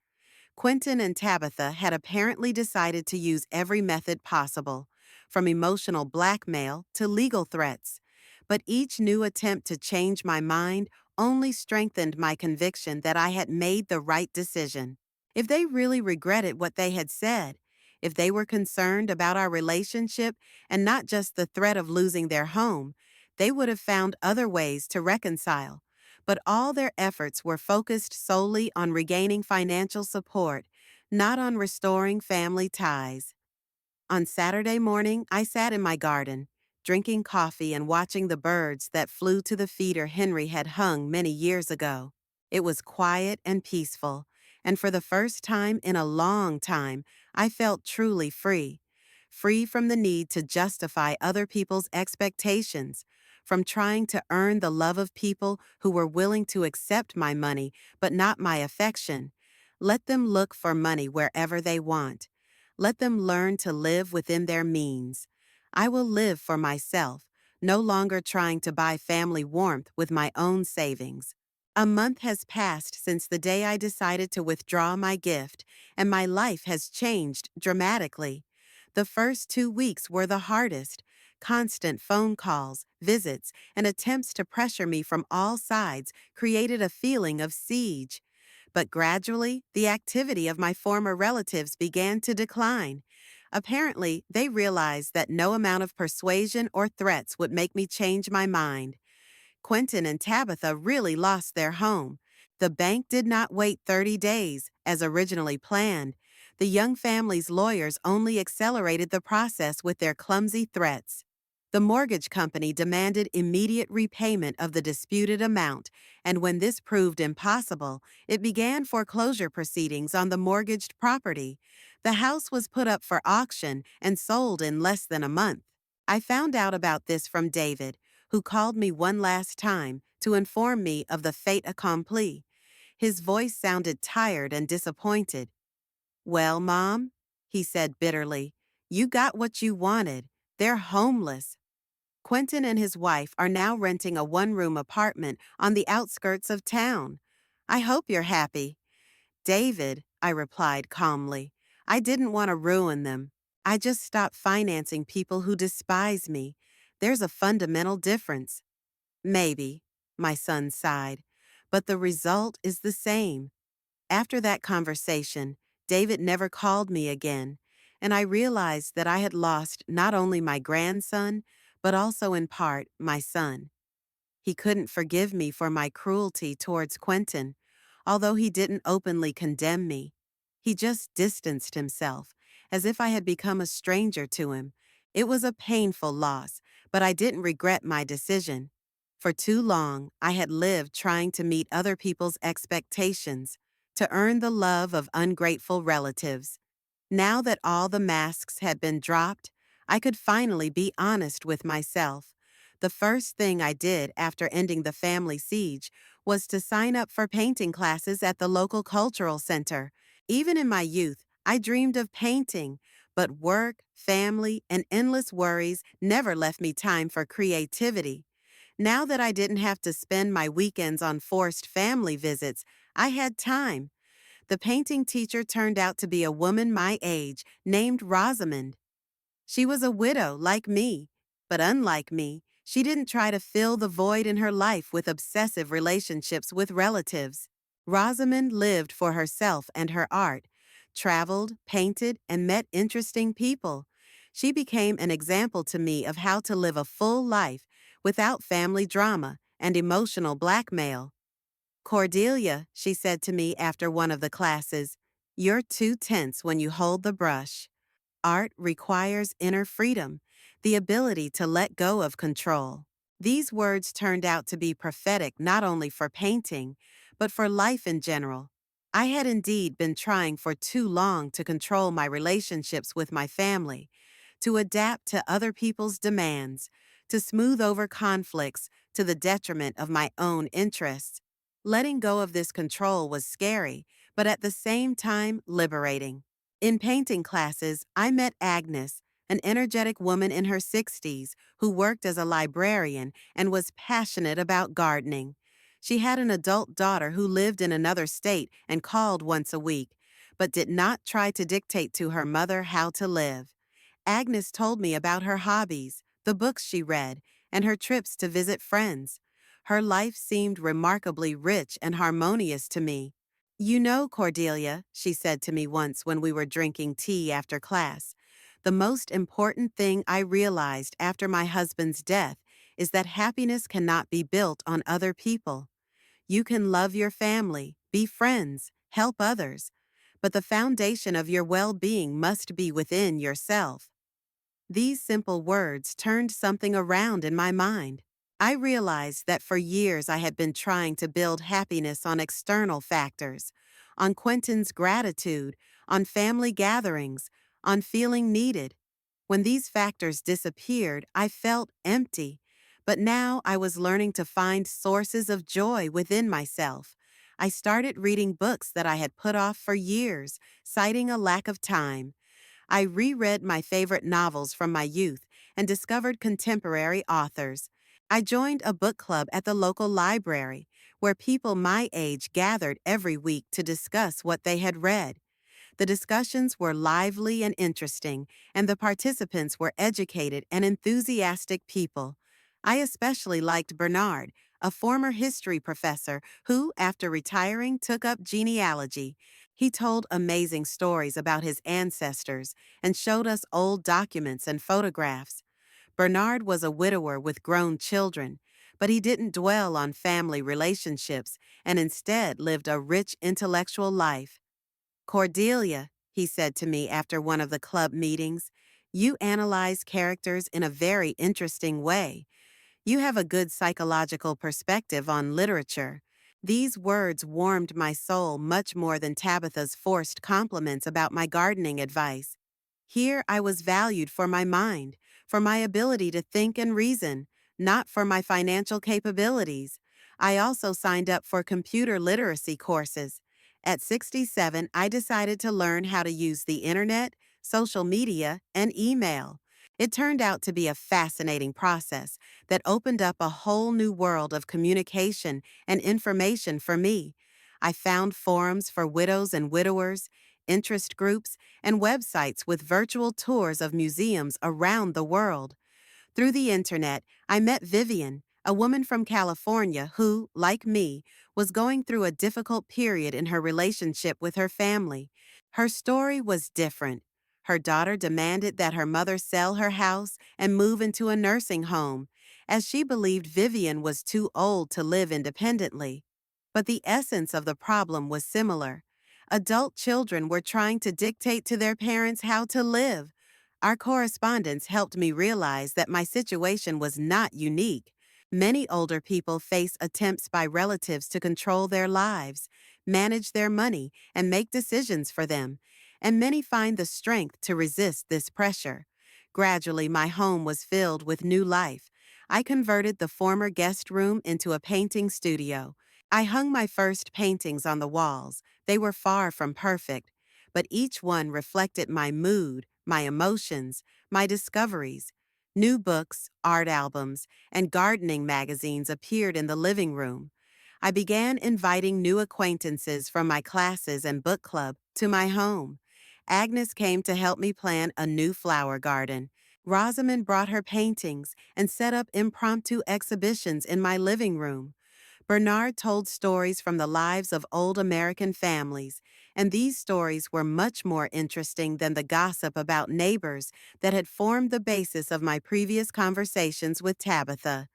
Quentin and Tabitha had apparently decided to use every method possible, from emotional blackmail to legal threats. But each new attempt to change my mind only strengthened my conviction that I had made the right decision. If they really regretted what they had said, if they were concerned about our relationship and not just the threat of losing their home, they would have found other ways to reconcile. But all their efforts were focused solely on regaining financial support, not on restoring family ties. On Saturday morning, I sat in my garden, drinking coffee and watching the birds that flew to the feeder Henry had hung many years ago. It was quiet and peaceful, and for the first time in a long time, I felt truly free. Free from the need to justify other people's expectations, from trying to earn the love of people who were willing to accept my money but not my affection. Let them look for money wherever they want. Let them learn to live within their means. I will live for myself, no longer trying to buy family warmth with my own savings. A month has passed since the day I decided to withdraw my gift, and my life has changed dramatically. The first 2 weeks were the hardest. Constant phone calls, visits, and attempts to pressure me from all sides created a feeling of siege. But gradually, the activity of my former relatives began to decline. Apparently, they realized that no amount of persuasion or threats would make me change my mind. Quentin and Tabitha really lost their home. The bank did not wait 30 days, as originally planned. The young family's lawyers only accelerated the process with their clumsy threats. The mortgage company demanded immediate repayment of the disputed amount, and when this proved impossible, it began foreclosure proceedings on the mortgaged property. The house was put up for auction and sold in less than a month. I found out about this from David, who called me one last time to inform me of the fait accompli. His voice sounded tired and disappointed. "Well, Mom," he said bitterly, "you got what you wanted. They're homeless. Quentin and his wife are now renting a one-room apartment on the outskirts of town. I hope you're happy." "David," I replied calmly, "I didn't want to ruin them. I just stopped financing people who despise me. There's a fundamental difference." "Maybe," my son sighed, "but the result is the same." After that conversation, David never called me again, and I realized that I had lost not only my grandson, but also in part my son. He couldn't forgive me for my cruelty towards Quentin, although he didn't openly condemn me. He just distanced himself, as if I had become a stranger to him. It was a painful loss, but I didn't regret my decision. For too long, I had lived trying to meet other people's expectations, to earn the love of ungrateful relatives. Now that all the masks had been dropped, I could finally be honest with myself. The first thing I did after ending the family siege was to sign up for painting classes at the local cultural center. Even in my youth, I dreamed of painting, but work, family, and endless worries never left me time for creativity. Now that I didn't have to spend my weekends on forced family visits, I had time. The painting teacher turned out to be a woman my age named Rosamond. She was a widow like me, but unlike me, she didn't try to fill the void in her life with obsessive relationships with relatives. Rosamond lived for herself and her art, traveled, painted, and met interesting people. She became an example to me of how to live a full life without family drama and emotional blackmail. "Cordelia," she said to me after one of the classes, "you're too tense when you hold the brush." Art requires inner freedom, the ability to let go of control. These words turned out to be prophetic not only for painting, but for life in general. I had indeed been trying for too long to control my relationships with my family, to adapt to other people's demands, to smooth over conflicts to the detriment of my own interests. Letting go of this control was scary, but at the same time liberating. In painting classes, I met Agnes, an energetic woman in her 60s who worked as a librarian and was passionate about gardening. She had an adult daughter who lived in another state and called once a week, but did not try to dictate to her mother how to live. Agnes told me about her hobbies, the books she read, and her trips to visit friends. Her life seemed remarkably rich and harmonious to me. "You know, Cordelia," she said to me once when we were drinking tea after class, "the most important thing I realized after my husband's death is that happiness cannot be built on other people. You can love your family, be friends, help others, but the foundation of your well-being must be within yourself." These simple words turned something around in my mind. I realized that for years I had been trying to build happiness on external factors, on Quentin's gratitude, on family gatherings, on feeling needed. When these factors disappeared, I felt empty. But now I was learning to find sources of joy within myself. I started reading books that I had put off for years, citing a lack of time. I reread my favorite novels from my youth and discovered contemporary authors. I joined a book club at the local library, where people my age gathered every week to discuss what they had read. The discussions were lively and interesting, and the participants were educated and enthusiastic people. I especially liked Bernard, a former history professor who, after retiring, took up genealogy. He told amazing stories about his ancestors and showed us old documents and photographs. Bernard was a widower with grown children, but he didn't dwell on family relationships and instead lived a rich intellectual life. "Cordelia," he said to me after one of the club meetings, You analyze characters in a very interesting way. You have a good psychological perspective on literature. These words warmed my soul much more than Tabitha's forced compliments about my gardening advice. Here I was valued for my mind, for my ability to think and reason, not for my financial capabilities. I also signed up for computer literacy courses. At 67, I decided to learn how to use the internet, social media, and email. It turned out to be a fascinating process that opened up a whole new world of communication and information for me. I found forums for widows and widowers, interest groups, and websites with virtual tours of museums around the world. Through the internet, I met Vivian, a woman from California who, like me, was going through a difficult period in her relationship with her family. Her story was different. Her daughter demanded that her mother sell her house and move into a nursing home, as she believed Vivian was too old to live independently. But the essence of the problem was similar. Adult children were trying to dictate to their parents how to live. Our correspondence helped me realize that my situation was not unique. Many older people face attempts by relatives to control their lives, manage their money, and make decisions for them, and many find the strength to resist this pressure. Gradually, my home was filled with new life. I converted the former guest room into a painting studio. I hung my first paintings on the walls. They were far from perfect, but each one reflected my mood, my emotions, my discoveries. New books, art albums, and gardening magazines appeared in the living room. I began inviting new acquaintances from my classes and book club to my home. Agnes came to help me plant a new flower garden. Rosamond brought her paintings and set up impromptu exhibitions in my living room. Bernard told stories from the lives of old American families, and these stories were much more interesting than the gossip about neighbors that had formed the basis of my previous conversations with Tabitha.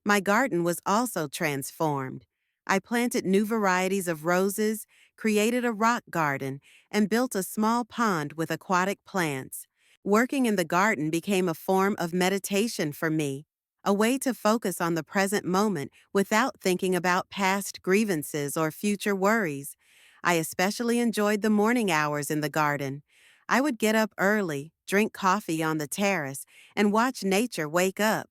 My garden was also transformed. I planted new varieties of roses, created a rock garden, and built a small pond with aquatic plants. Working in the garden became a form of meditation for me, a way to focus on the present moment without thinking about past grievances or future worries. I especially enjoyed the morning hours in the garden. I would get up early, drink coffee on the terrace, and watch nature wake up.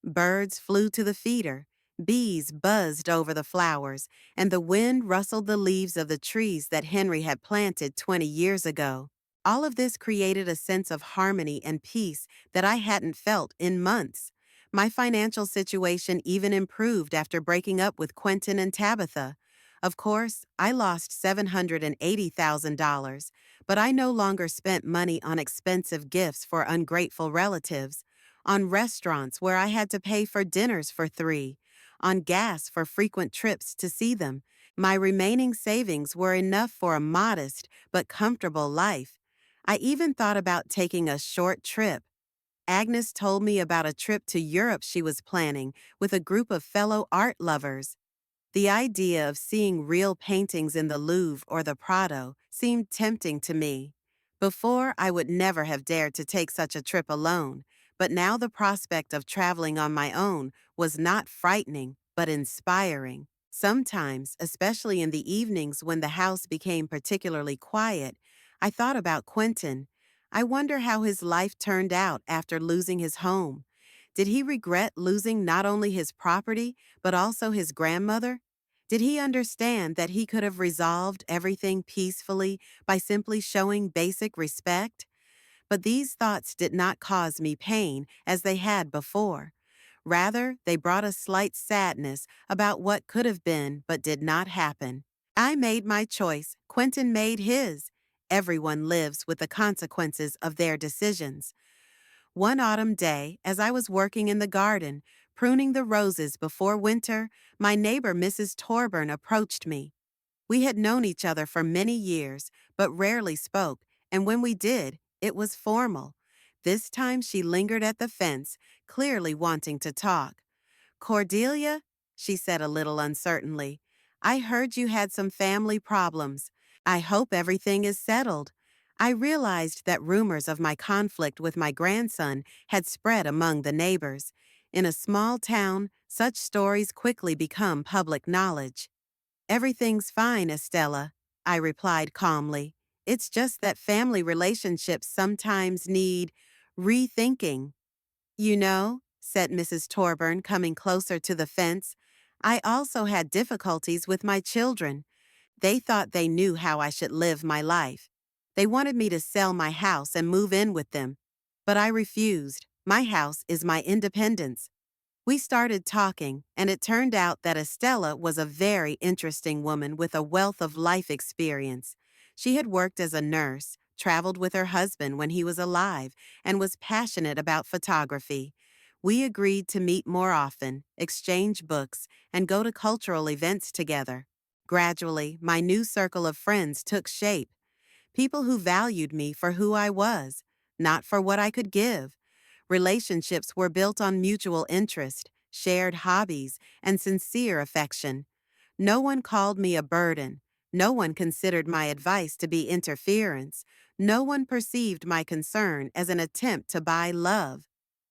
Birds flew to the feeder, bees buzzed over the flowers, and the wind rustled the leaves of the trees that Henry had planted 20 years ago. All of this created a sense of harmony and peace that I hadn't felt in months. My financial situation even improved after breaking up with Quentin and Tabitha. Of course, I lost $780,000, but I no longer spent money on expensive gifts for ungrateful relatives, on restaurants where I had to pay for dinners for three, on gas for frequent trips to see them. My remaining savings were enough for a modest but comfortable life. I even thought about taking a short trip. Agnes told me about a trip to Europe she was planning with a group of fellow art lovers. The idea of seeing real paintings in the Louvre or the Prado seemed tempting to me. Before, I would never have dared to take such a trip alone, but now the prospect of traveling on my own was not frightening, but inspiring. Sometimes, especially in the evenings when the house became particularly quiet, I thought about Quentin. I wonder how his life turned out after losing his home. Did he regret losing not only his property, but also his grandmother? Did he understand that he could have resolved everything peacefully by simply showing basic respect? But these thoughts did not cause me pain as they had before. Rather, they brought a slight sadness about what could have been but did not happen. I made my choice. Quentin made his. Everyone lives with the consequences of their decisions. One autumn day, as I was working in the garden, pruning the roses before winter, my neighbor Mrs. Torburn approached me. We had known each other for many years, but rarely spoke, and when we did, it was formal. This time she lingered at the fence, clearly wanting to talk. "Cordelia," she said a little uncertainly, "I heard you had some family problems. I hope everything is settled." I realized that rumors of my conflict with my grandson had spread among the neighbors. In a small town, such stories quickly become public knowledge. Everything's fine, Estella, I replied calmly. It's just that family relationships sometimes need rethinking. You know, said Mrs. Torburn, coming closer to the fence, I also had difficulties with my children. They thought they knew how I should live my life. They wanted me to sell my house and move in with them. But I refused. My house is my independence. We started talking, and it turned out that Estella was a very interesting woman with a wealth of life experience. She had worked as a nurse, traveled with her husband when he was alive, and was passionate about photography. We agreed to meet more often, exchange books, and go to cultural events together. Gradually, my new circle of friends took shape. People who valued me for who I was, not for what I could give. Relationships were built on mutual interest, shared hobbies, and sincere affection. No one called me a burden. No one considered my advice to be interference. No one perceived my concern as an attempt to buy love.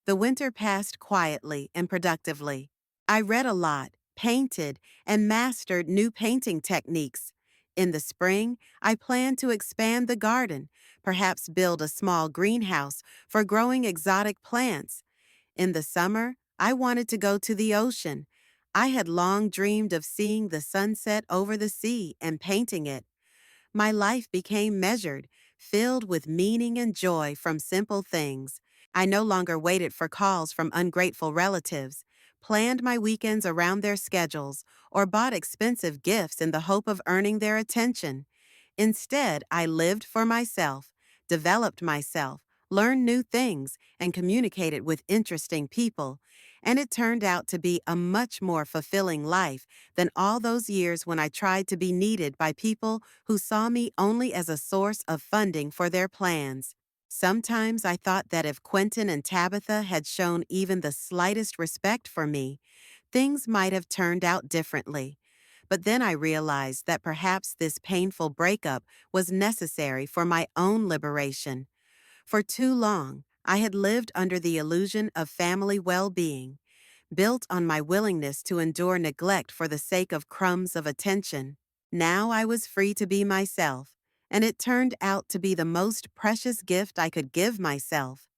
The winter passed quietly and productively. I read a lot, painted, and mastered new painting techniques. In the spring, I planned to expand the garden, perhaps build a small greenhouse for growing exotic plants. In the summer, I wanted to go to the ocean. I had long dreamed of seeing the sunset over the sea and painting it. My life became measured, filled with meaning and joy from simple things. I no longer waited for calls from ungrateful relatives, planned my weekends around their schedules, or bought expensive gifts in the hope of earning their attention. Instead, I lived for myself, developed myself, learned new things, and communicated with interesting people. And it turned out to be a much more fulfilling life than all those years when I tried to be needed by people who saw me only as a source of funding for their plans. Sometimes I thought that if Quentin and Tabitha had shown even the slightest respect for me, things might have turned out differently. But then I realized that perhaps this painful breakup was necessary for my own liberation. For too long, I had lived under the illusion of family well-being, built on my willingness to endure neglect for the sake of crumbs of attention. Now I was free to be myself, and it turned out to be the most precious gift I could give myself.